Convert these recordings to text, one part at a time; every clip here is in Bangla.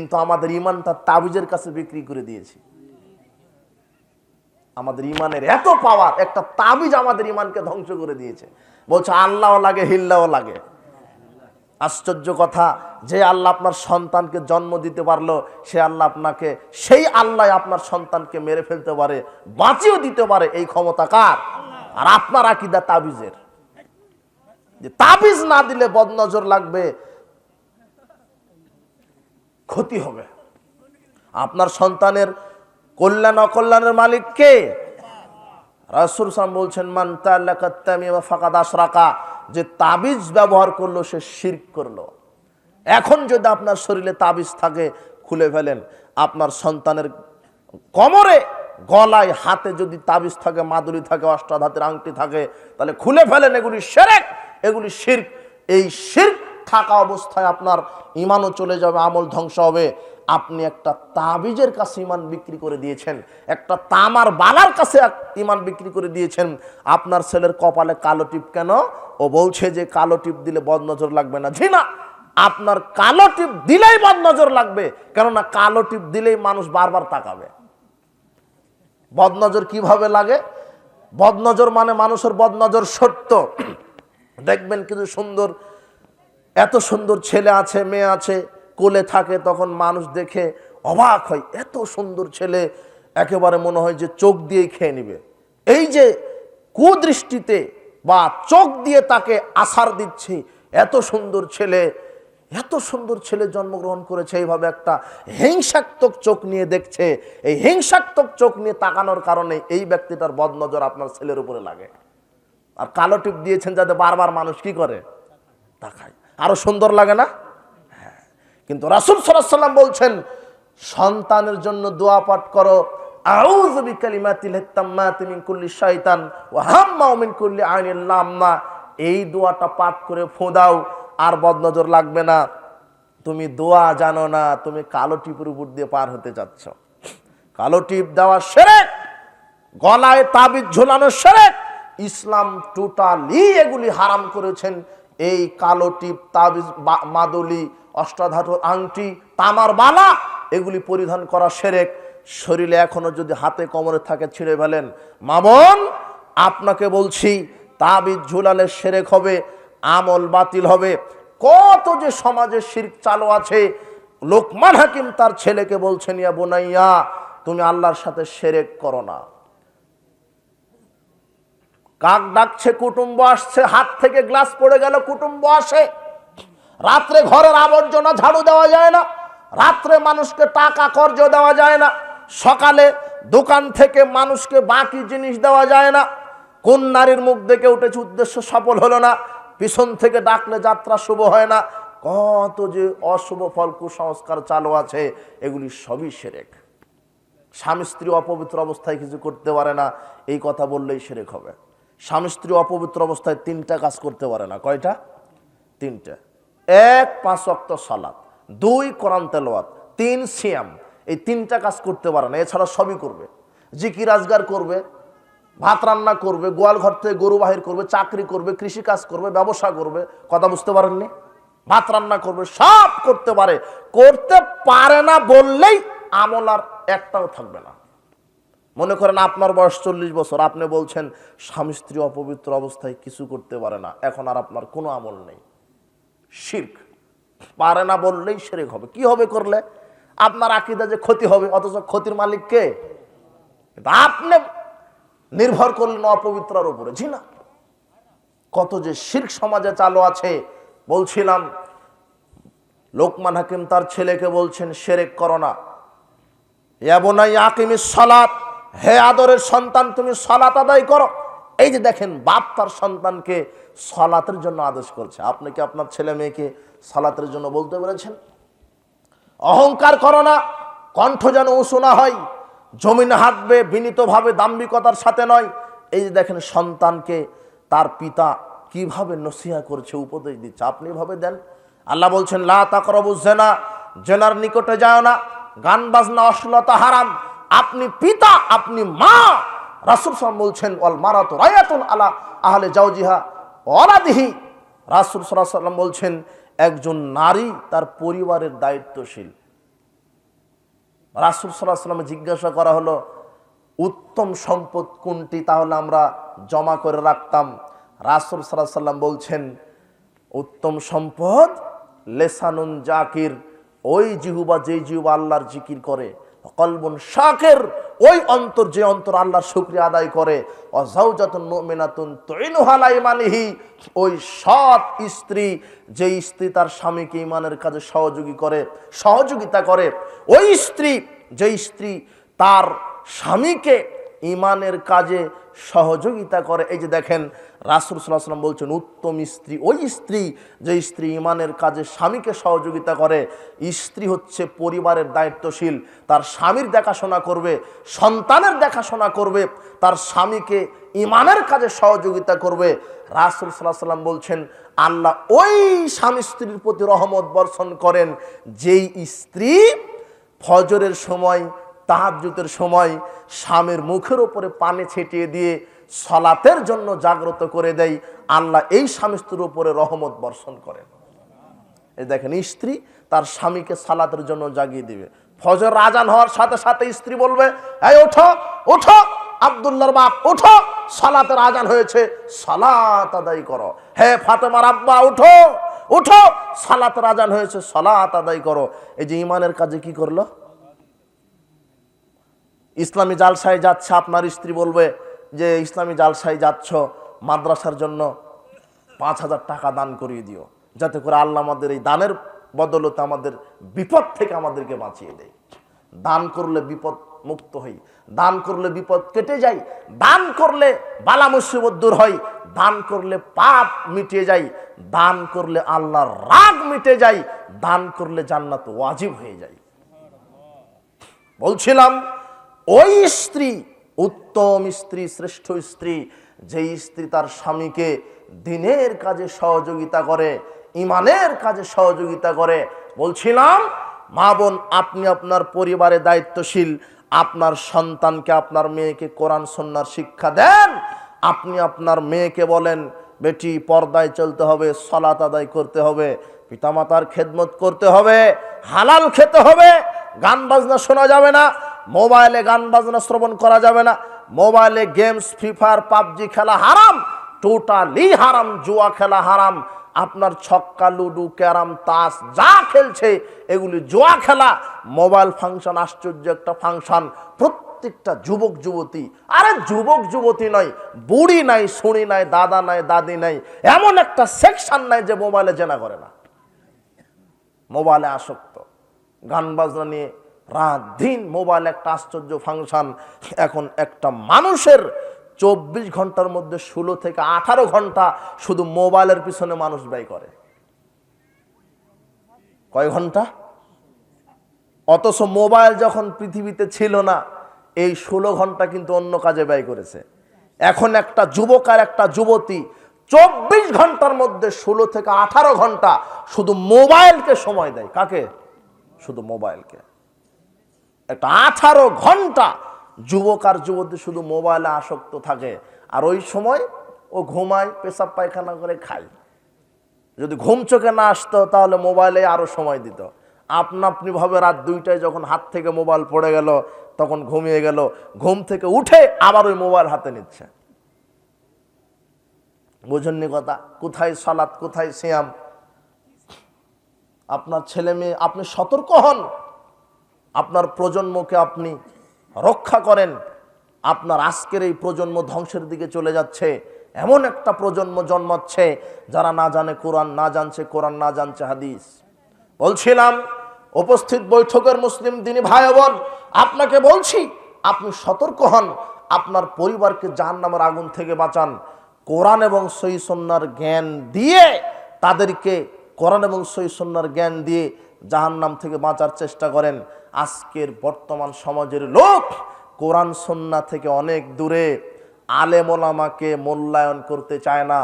কিন্তু আমাদের ইমানটা তাবিজের কাছে বিক্রি করে দিয়েছি। আমাদের ইমানের এত পাওয়ার, একটা তাবিজ আমাদের ইমানকে ধ্বংস করে দিয়েছে। বলছে আল্লাহও লাগে, হিল্লাও লাগে। আশ্চর্য কথা, যে আল্লাহ আপনার সন্তানকে জন্ম দিতে পারলো, সে আল্লাহ আপনাকে, সেই আল্লাহ আপনার সন্তানকে মেরে ফেলতে পারে, বাঁচিয়েও দিতে পারে। এই ক্ষমতা কার? আর আপনার আকীদা তাবিজের। যে তাবিজ না দিলে বদনজর লাগবে, ক্ষতি হবে। আপনার সন্তানের কল্যাণ অকল্যাণের মালিক কে? রাসূল সাল্লাল্লাহু আলাইহি ওয়াসাল্লাম বলছেন মান তাআল্লাকা তামিমা ফাকাদ আশরাকা, যে তাবিজ ব্যবহার করলো সে শিরক করলো। এখন যদি আপনার শরীরে তাবিজ থাকে, খুলে ফেলেন। আপনার সন্তানের কোমরে, গলায়, হাতে যদি তাবিজ থাকে, মাদুলি থাকে, অষ্টাধাতুর আংটি থাকে, তাহলে খুলে ফেলেন। এগুলি শিরক, এগুলি শিরক। এই শিরক থাকা অবস্থায় আপনার ঈমানও চলে যাবে, আমল ধ্বংস হবে। আপনি একটা তাবিজের কাছে ঈমান বিক্রি করে দিয়েছেন, একটা তামার বালার কাছে ঈমান বিক্রি করে দিয়েছেন। আপনার ছেলের কপালে কালো টিপ কেন? ও বলছে যে কালো টিপ দিলে বদনজর লাগবে না। জি না, আপনার কালো টিপ দিলেই বদনজর লাগবে, কেননা কালো টিপ দিলেই মানুষ বারবার তাকাবে। বদনজর কিভাবে লাগে? বদনজর মানে মানুষের বদনজর সত্য। দেখবেন কিন্তু সুন্দর, এত সুন্দর ছেলে আছে, মেয়ে আছে, কোলে থাকে, তখন মানুষ দেখে অবাক হয়। এত সুন্দর ছেলে, একেবারে মনে হয় যে চোখ দিয়েই খেয়ে নিবে। এই যে কুদৃষ্টিতে বা চোখ দিয়ে তাকে আছাড় দিচ্ছে, এত সুন্দর ছেলে, এত সুন্দর ছেলে জন্মগ্রহণ করেছে, এইভাবে একটা হিংসাত্মক চোখ নিয়ে দেখছে। এই হিংসাত্মক চোখ নিয়ে তাকানোর কারণে এই ব্যক্তিটার বদনজর আপনার ছেলের উপরে লাগে। আর কালো টিপ দিয়েছেন যাতে বারবার মানুষ কি করে? তাকায়। আরো সুন্দর লাগে না? হ্যাঁ। কিন্তু রাসূল সাল্লাল্লাহু আলাইহি ওয়াসাল্লাম বলছেন সন্তানের জন্য দোয়া পাঠ করো, আউযু বিকালিমাতিল তাম্মাতি মিন কুল্লি শাইতান ওয়া হাম্মা মিন কুল্লি আইনিল লাম্মা। এই দোয়াটা পাঠ করে ফু দাও, আর বদনজর লাগবে না। তুমি দোয়া জানো না, তুমি কালো টিপের উপর দিয়ে পার হতে যাচ্ছ। কালো টিপ দেওয়া শিরক, গলায় তাবিজ ঝোলানো শিরক। ইসলাম টোটালি এগুলি হারাম করেছেন। এই কালো টিপ, তাবিজ, মাদুলি, অষ্টাধাতুর আংটি, তামার বালা, এগুলি পরিধান করা শিরক। শরীরে এখনো যদি হাতে কোমরে থাকে, ছিঁড়ে ফেলেন। মা বোন, আপনাকে বলছি তাবিজ ঝুলালে শিরক হবে, আমল বাতিল হবে। কত যে সমাজে শিরক চালু আছে। লোকমান হাকিম তার ছেলেকে বলছেন ইয়া বুনাইয়া, তুমি আল্লাহর সাথে শিরক করো না। কাক ডাকছে, কুটুম্ব আসছে, হাত থেকে গ্লাস পড়ে গেল, কুটুম্ব আসে। রাত্রে ঘরের আবর্জনা ঝাড়ু দেওয়া যায় না, রাত্রে মানুষকে টাকা কর্জ দেওয়া যায় না, সকালে দোকান থেকে মানুষকে বাকি জিনিস দেওয়া যায় না। কোন নারীর মুখ দেখে উঠেছে, উদ্দেশ্য সফল হলো না, পিছন থেকে ডাকলে যাত্রা শুভ হয় না। কত যে অশুভ ফল, কুসংস্কার চালু আছে, এগুলি সবই শিরক। স্বামী স্ত্রী অপবিত্র অবস্থায় কিছু করতে পারে না, এই কথা বললেই শিরক হবে। স্বামী স্ত্রী অপবিত্র অবস্থায় তিনটা কাজ করতে পারে না। কয়টা? তিনটা। 1 5 ওয়াক্ত সালাত, 2 কোরআন তেলাওয়াত, 3 সিয়াম। এই তিনটা কাজ করতে পারে না, এছাড়া সবই করবে। জিকির আজগার করবে, ভাত রান্না করবে, গোয়াল ঘর থেকে গরু বাহির করবে, চাকরি করবে, কৃষি কাজ করবে, ব্যবসা করবে। কথা বুঝতে পারেননি? ভাত রান্না করবে, সব করতে পারে। করতে পারে না বললেই আমল আর একটাও থাকবে না। মনে করেন আপনার বয়স 40 বছর, আপনি বলছেন স্বামী স্ত্রী অপবিত্র অবস্থায় কিছু করতে পারে না, এখন আর আপনার কোনো আমল নেই। শিরক। পারে না বললেই শিরক হবে। কি হবে করলে? আপনার আকীদা যে ক্ষতি হবে, অথচ ক্ষতির মালিক কে? আপনি নির্ভর করলেন অপবিত্রের উপরে। জি না, কত যে শিরক সমাজে চালু আছে। বলছিলাম লোকমান হাকিম তার ছেলেকে বলছেন শিরক করো না। ইয়া বুনাইয়া আকিমিস সালাত, হে আদরের সন্তান তুমি সালাত আদায় করো। এই যে দেখেন, বাপ তার সন্তানকে সালাতের জন্য আদেশ করছে। আপনি কি আপনার ছেলে মেয়েকে সালাতের জন্য বলতে পেরেছেন? অহংকার করো না, কণ্ঠ যেন উঁচু না হয়, জমিনে হাঁটবে বিনীতভাবে, দাম্ভিকতার সাথে নয়। এই যে দেখেন সন্তানকে তার পিতা কিভাবে নসিহা করছে, উপদেশ দিচ্ছে, আপনি এভাবে দেন। আল্লাহ বলছেন লা তাকরাবুজ জিনা, জেনার নিকটে যাও না, গান বাজনা অশ্লীলতা হারাম। আপনি পিতা, আপনি মা। রাসূল সাল্লাল্লাহু আলাইহি ওয়াসাল্লাম বলছেন ওয়াল মারাতু রায়াতুন আলা আহলি জাওজিহা ওয়ালাদিহি। রাসূল সাল্লাল্লাহু আলাইহি ওয়াসাল্লাম বলছেন একজন নারী তার পরিবারের দায়িত্বশীল। রাসূল সাল্লাল্লাহু আলাইহি ওয়াসাল্লাম জিজ্ঞাসা করা হলো উত্তম সম্পদ কোনটি, তাহলে আমরা জমা করে রাখতাম। রাসূল সাল্লাল্লাহু আলাইহি ওয়াসাল্লাম বলছেন উত্তম সম্পদ লেসানুন জাকির, ওই জিহ্বা যে জিহ্বা আল্লাহর জিকির করে, কলবুন শাকির, ওই অন্তর যে অন্তর আল্লাহর শুকরিয়া আদায় করে, ওয়াজাওজাতুন মুমিনাতুন তুইনুহা আলা ঈমানিহি, ওই সৎ স্ত্রী যে স্ত্রী তার স্বামীকে ঈমানের কাজে সহযোগিতা করে, ওই স্ত্রী যে স্ত্রী তার স্বামীকে ঈমানের কাজে সহযোগিতা করে। এই যে দেখেন রাসূল সাল্লাল্লাহু আলাইহি ওয়াসাল্লাম বলছেন উত্তম স্ত্রী ওই স্ত্রী যে স্ত্রী ঈমানের কাজে স্বামীকে সহযোগিতা করে। স্ত্রী হচ্ছে পরিবারের দায়িত্বশীল, তার স্বামীর দেখাশোনা করবে, সন্তানের দেখাশোনা করবে, তার স্বামীকে ঈমানের কাজে সহযোগিতা করবে। রাসূল সাল্লাল্লাহু আলাইহি ওয়াসাল্লাম বলছেন আল্লাহ ওই স্বামী স্ত্রীর প্রতি রহমত বর্ষণ করেন যেই স্ত্রী ফজরের সময় তাহাজ্জুদের সময় স্বামীর মুখের উপরে পানি ছিটিয়ে দিয়ে সালাতের জন্য জাগ্রত করে দেয়। আল্লাহ এই স্বামী স্ত্রীর উপরে রহমত বর্ষণ করেন। এই দেখেন স্ত্রী তার স্বামীকে সালাতের জন্য জাগিয়ে দিবে। ফজর আজান হওয়ার সাথে সাথে স্ত্রী বলবে এই ওঠো ওঠো, আব্দুল্লাহর বাপ ওঠো, সালাতের আজান হয়েছে, সালাত আদায় করো। হে ফাতেমার আব্বা ওঠো ওঠো, সালাতের আজান হয়েছে, সালাত আদায় করো। এই যে ঈমানের কাজে কি করলো? ইসলামী জালসায় যাচ্ছে, আপনার স্ত্রী বলবে যে ইসলামী জালসায় যাচ্ছ, মাদ্রাসার জন্য 5,000 টাকা দান করিয়ে দিও, যাতে করে আল্লাহ আমাদের এই দানের বদলতে আমাদের বিপদ থেকে আমাদেরকে বাঁচিয়ে দেয়। দান করলে বিপদ মুক্ত হই, দান করলে বিপদ কেটে যায়, দান করলে বালা মুসিবত দূর হয়, দান করলে পাপ মিটে যায়, দান করলে আল্লাহর রাগ মিটে যায়, দান করলে জান্নাত ওয়াজিব হয়ে যায়। বলছিলাম ওই স্ত্রী উত্তম স্ত্রী, শ্রেষ্ঠ স্ত্রী, যে স্ত্রী তার স্বামীকে দ্বীনের কাজে সহযোগিতা করে, ঈমানের কাজে সহযোগিতা করে। বলছিলাম মা বোন, আপনি আপনার পরিবারে দায়িত্বশীল, আপনার সন্তানকে আপনার মেয়েকে কোরআন সুন্নাহর শিক্ষা দেন। আপনি আপনার মেয়েকে বলেন বেটি পর্দায় চলতে হবে, সালাত আদায় করতে হবে, পিতামাতার খেদমত করতে হবে, হালাল খেতে হবে, গান বাজনা শোনা যাবে না, মোবাইলে গান বাজনা শ্রবণ করা যাবে না, মোবাইলে গেমস ফ্রি ফায়ার পাবজি খেলা হারাম, টোটালি হারাম, জুয়া খেলা হারাম। আপনার ছক্কা লুডু ক্যারাম তাস যা খেলছে এগুলি জুয়া খেলা। মোবাইল ফাংশন আশ্চর্য একটা ফাংশন। প্রত্যেকটা যুবক যুবতী, আরে যুবক যুবতী নয়, বুড়ি নাই, শুনি নাই, দাদা নাই, দাদি নাই, এমন একটা সেকশন নাই যে মোবাইলে জেনা করে না, মোবাইলে আসক্ত। গান বাজনা নিয়ে রাত দিন মোবাইল একটা আশ্চর্য ফাংশন। এখন একটা মানুষের 24 ঘন্টার মধ্যে 16 থেকে 18 ঘন্টা শুধু মোবাইলের পিছনে মানুষ ব্যয় করে। কয় ঘন্টা? অথচ মোবাইল যখন পৃথিবীতে ছিল না, এই 16 ঘন্টা কিন্তু অন্য কাজে ব্যয় করেছে। এখন একটা যুবক আর একটা যুবতী 24 ঘন্টার মধ্যে 16 থেকে 18 ঘন্টা শুধু মোবাইলকে সময় দেয়। কাকে? শুধু মোবাইলকে। একটা 18 ঘন্টা যুবক আর যুবতী শুধু মোবাইলে আসক্ত থাকে, আর ওই সময় ও ঘুমায়, পেশাব পায়খানা করে খায়। যদি ঘুম চোখে না আসতো তাহলে মোবাইলে আরো সময় দিত। আপনি ভাবে রাত 2টায় যখন হাত থেকে মোবাইল পড়ে গেল তখন ঘুমিয়ে গেল, ঘুম থেকে উঠে আবার ওই মোবাইল হাতে নিচ্ছে। বুঝেননি কথা? কোথায় সালাত, কোথায় সিয়াম? আপনার ছেলে মেয়ে, আপনি সতর্ক হন, আপনার প্রজন্মকে আপনি রক্ষা করেন। আপনার আজকের এই প্রজন্ম ধ্বংসের দিকে চলে যাচ্ছে। এমন একটা প্রজন্ম জন্মাচ্ছে যারা না জানে কোরআন, না জানছে কোরআন, না জানছে হাদিস। বলছিলাম উপস্থিত বৈঠকের মুসলিম দিনী ভাই বোন, আপনাকে বলছি আপনি সতর্ক হন, আপনার পরিবারকে জাহান্নামের আগুন থেকে বাঁচান। কোরআন এবং সহিহ সুন্নাহর জ্ঞান দিয়ে তাদেরকে কোরআন এবং সহিহ সুন্নাহর জ্ঞান দিয়ে জাহান্নাম থেকে বাঁচার চেষ্টা করেন। আজকের বর্তমান সমাজের লোক কোরআন সুন্নাহ থেকে অনেক দূরে, আলেম ওলামাকে মূল্যায়ন করতে চায় না,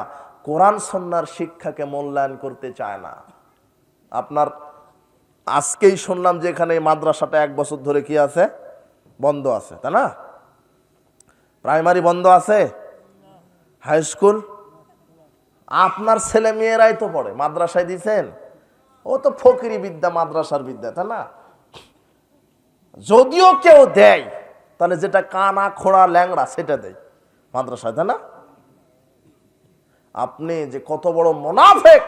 কোরআন সুন্নাহর শিক্ষাকে মূল্যায়ন করতে চায় না। আপনার আজকেই শুনলাম যে এখানে মাদ্রাসাটা 1 বছর ধরে কি আছে, বন্ধ আছে, তাই না? প্রাইমারি বন্ধ আছে, হাই স্কুল। আপনার ছেলে মেয়েরাই তো পড়ে, মাদ্রাসায় দিয়েছেন, ও তো ফকিরি বিদ্যা, মাদ্রাসার বিদ্যা, তাই না? যদিও কেউ দেয় তাহলে যেটা কানা খোঁড়া ল্যাংড়া সেটা দেয় মাদ্রাসায়, তাই না? আপনি যে কত বড় মুনাফিক,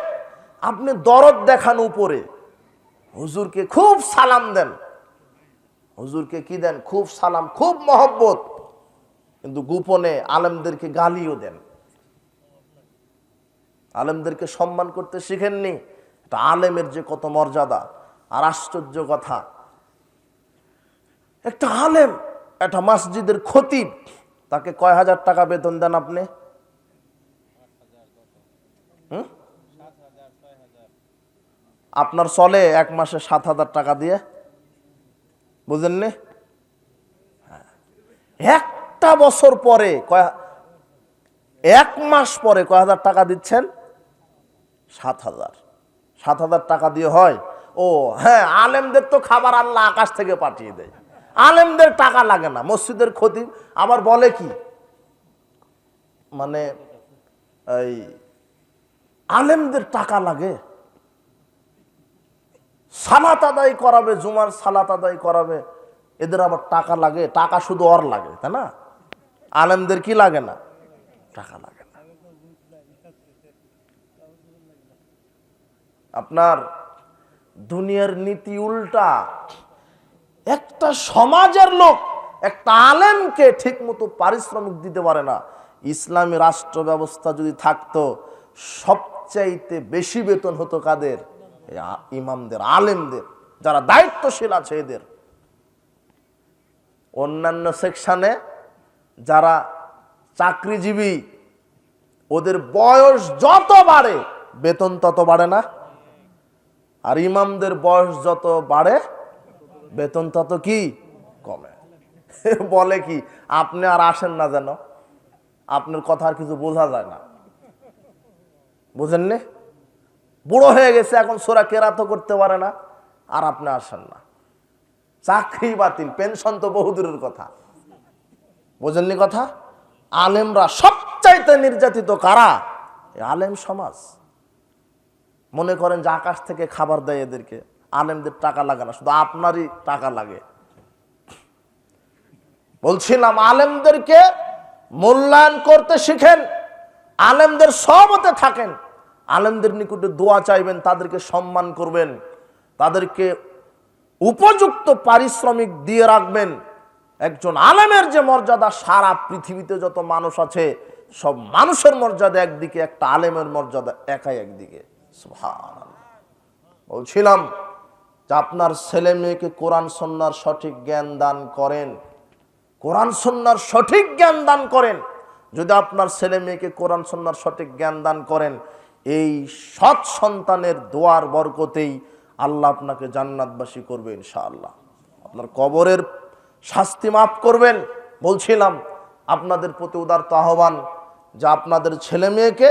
আপনি দরদ দেখান উপরে, হুজুরকে খুব সালাম দেন, হুজুরকে কি দেন? খুব সালাম, খুব মহব্বত, কিন্তু গোপনে আলেমদেরকে গালিও দেন। আলেমদেরকে সম্মান করতে শিখেননি। এটা আলেমের যে কত মর্যাদা। আর আশ্চর্য কথা, একটা আলেম, একটা মসজিদের খতিব, তাকে কয় হাজার টাকা বেতন দেন আপনি? আপনার চলে এক মাসে 7,000 টাকা দিয়ে, বুঝেননি? একটা বছর পরে এক মাস পরে কয় হাজার টাকা দিচ্ছেন? 7,000। 7,000 টাকা দিয়ে হয়? ও হ্যাঁ, আলেমদের তো খাবার আল্লাহ আকাশ থেকে পাঠিয়ে দেয়, আলেমদের টাকা লাগে না। মসজিদের খতিব আবার বলে কি, মানে এই আলেমদের টাকা লাগে, সালাত আদায় করাবে, জুমার সালাত আদায় করাবে, এদের আবার টাকা লাগে। টাকা শুধু ওর লাগে, তাই না? আলেমদের কি লাগে না? টাকা লাগে না। আপনার দুনিয়ার নীতি উল্টা। একটা সমাজের লোক একটা আলেমকে ঠিক মতো পারিশ্রমিক দিতে পারে না। ইসলামী রাষ্ট্র ব্যবস্থা যদি থাকতো, সবচাইতে বেশি বেতন হতো কাদের? ইমামদের, আলেমদের, যারা দায়িত্বশীল আছে এদের। অন্যান্য সেকশনে যারা চাকরিজীবী, ওদের বয়স যত বাড়ে বেতন তত বাড়ে না? আর ইমামদের বয়স যত বাড়ে বেতন তত কি কমে। বলে কি, আপনি আর আসেন না যেন, আপনার কথা আর কিছু বোঝা যায় না, বুঝেননি? বুড়ো হয়ে গেছে, এখন সূরা কেরাতও করতে পারে না, আর আপনি আসেন না। চাকরি বাতিল, পেনশন তো বহুদূরের কথা, বুঝেননি কথা? আলেমরা সবচাইতে নির্যাতিত কারা? আলেম সমাজ। মনে করেন যে আকাশ থেকে খাবার দেয় এদেরকে, আলেমদের টাকা লাগে না, শুধু আপনারই টাকা লাগে। বলছিলাম আলেমদেরকে মূল্যায়ন করতে শিখেন, আলেমদের সহমতে থাকেন, আলেমদের নিকটে দোয়া চাইবেন, তাদেরকে সম্মান করবেন, তাদেরকে উপযুক্ত পারিশ্রমিক দিয়ে রাখবেন। একজন আলেমের যে মর্যাদা, সারা পৃথিবীতে যত মানুষ আছে সব মানুষের মর্যাদা একদিকে, একটা আলেমের মর্যাদা একাই একদিকে। সুবহানাল্লাহ। বলছিলাম যে আপনার ছেলে মেয়েকে কোরআন সুন্নাহর সঠিক জ্ঞান দান করেন, কোরআন সুন্নাহর সঠিক জ্ঞান দান করেন। যদি আপনার ছেলে মেয়েকে কোরআন সুন্নাহর সঠিক জ্ঞান দান করেন, এই সৎ সন্তানের দোয়ার বরকতেই আল্লাহ আপনাকে জান্নাতবাসী করবে ইনশাআল্লাহ। আপনার কবরের শাস্তি মাফ করবেন। বলছিলাম আপনাদের প্রতি উদারত আহ্বান যে আপনাদের ছেলে মেয়েকে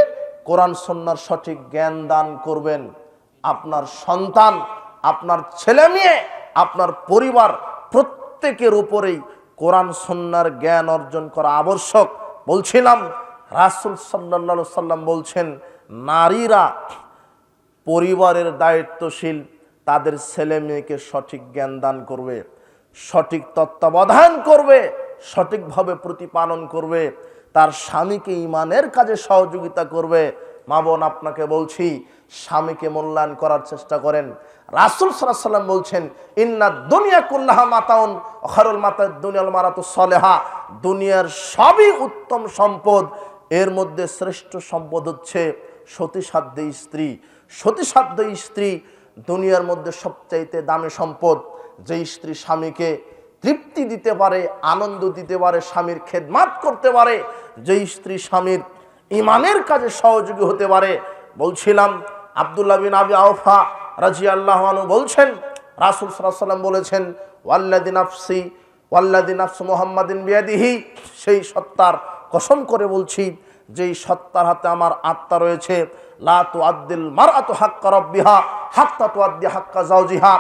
কোরআন সুন্নাহর সঠিক জ্ঞান দান করবেন। আপনার সন্তান, আপনার ছেলে মেয়ে, আপনার পরিবার প্রত্যেকের উপরেই কোরআন সুন্নাহর জ্ঞান অর্জন করা আবশ্যক। বলছিলাম রাসূল সাল্লাল্লাহু আলাইহি সাল্লাম বলছেন, নারীরা পরিবারের দায়িত্বশীল, তাদের ছেলে মেয়েকে সঠিক জ্ঞান দান করবে, সঠিক তত্ত্বাবধান করবে, সঠিকভাবে প্রতিপালন করবে, তার স্বামীকে ঈমানের কাজে সহযোগিতা করবে। মা বোন, আপনাকে বলছি স্বামীকে মূল্যায়ন করার চেষ্টা করেন। রাসূল সাল্লাল্লাহু আলাইহি সাল্লাম বলছেন, ইন্নাদ দুনিয়া কুল্লাহা মাতাউন ওয়া খায়রুল মাতাদ দুনিয়াল মারাতুস সালেহা। দুনিয়ার সবই উত্তম সম্পদ, এর মধ্যে শ্রেষ্ঠ সম্পদ হচ্ছে সতীসাধ্য স্ত্রী। সতীসাধ্য স্ত্রী দুনিয়ার মধ্যে সবচাইতে দামি সম্পদ। যে স্ত্রী স্বামীকে তৃপ্তি দিতে পারে, আনন্দ দিতে পারে, স্বামীর খেদমত করতে পারে, যে স্ত্রী স্বামীর ঈমানের কাজে সহযোগী হতে পারে। বলছিলাম আব্দুল্লাহ বিন আবি আওফা রাদিয়াল্লাহু আনহু বলছেন, রাসূল সাল্লাল্লাহু আলাইহি ওয়াসাল্লাম বলেছেন, ওয়াল্লাযী নাফসু মুহাম্মাদিন বিয়াদিহি, সেই সত্তার কসম করে বলছি যেই সত্তার হাতে আমার আত্মা রয়েছে, লা তুআদ্দিল মারআতু হাক্কা রাব্বিহা হাত্তা তুআদ্দি হাক্কা যাওজিহা।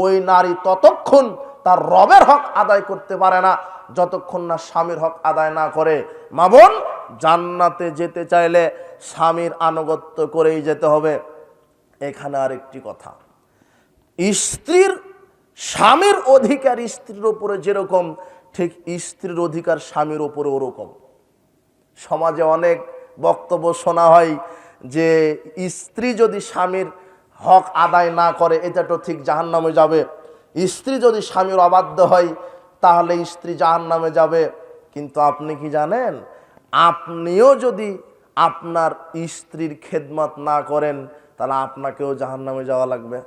ওই নারী ততক্ষণ তার রবের হক আদায় করতে পারে না যতক্ষণ না স্বামীর হক আদায় না করে। মা বোন, জান্নাতে যেতে চাইলে স্বামীর আনুগত্য করেই যেতে হবে। এখানে আরেকটি কথা, স্ত্রীর স্বামীর অধিকার স্ত্রীর উপরে যেরকম, ঠিক স্ত্রীর অধিকার স্বামীর উপরে ওরকম। সমাজে অনেক বক্তব্য শোনা হয় যে স্ত্রী যদি স্বামীর হক আদায় না করে এটা তো ঠিক জাহান্নামে যাবে, স্ত্রী যদি স্বামীর অবাধ্য হয় তাহলে স্ত্রী জাহান্নামে যাবে। কিন্তু আপনি কি জানেন, আপনিও যদি আপনার স্ত্রীর খেদমত না করেন তাহলে আপনাকেও জাহান্নামে যাওয়া লাগবে।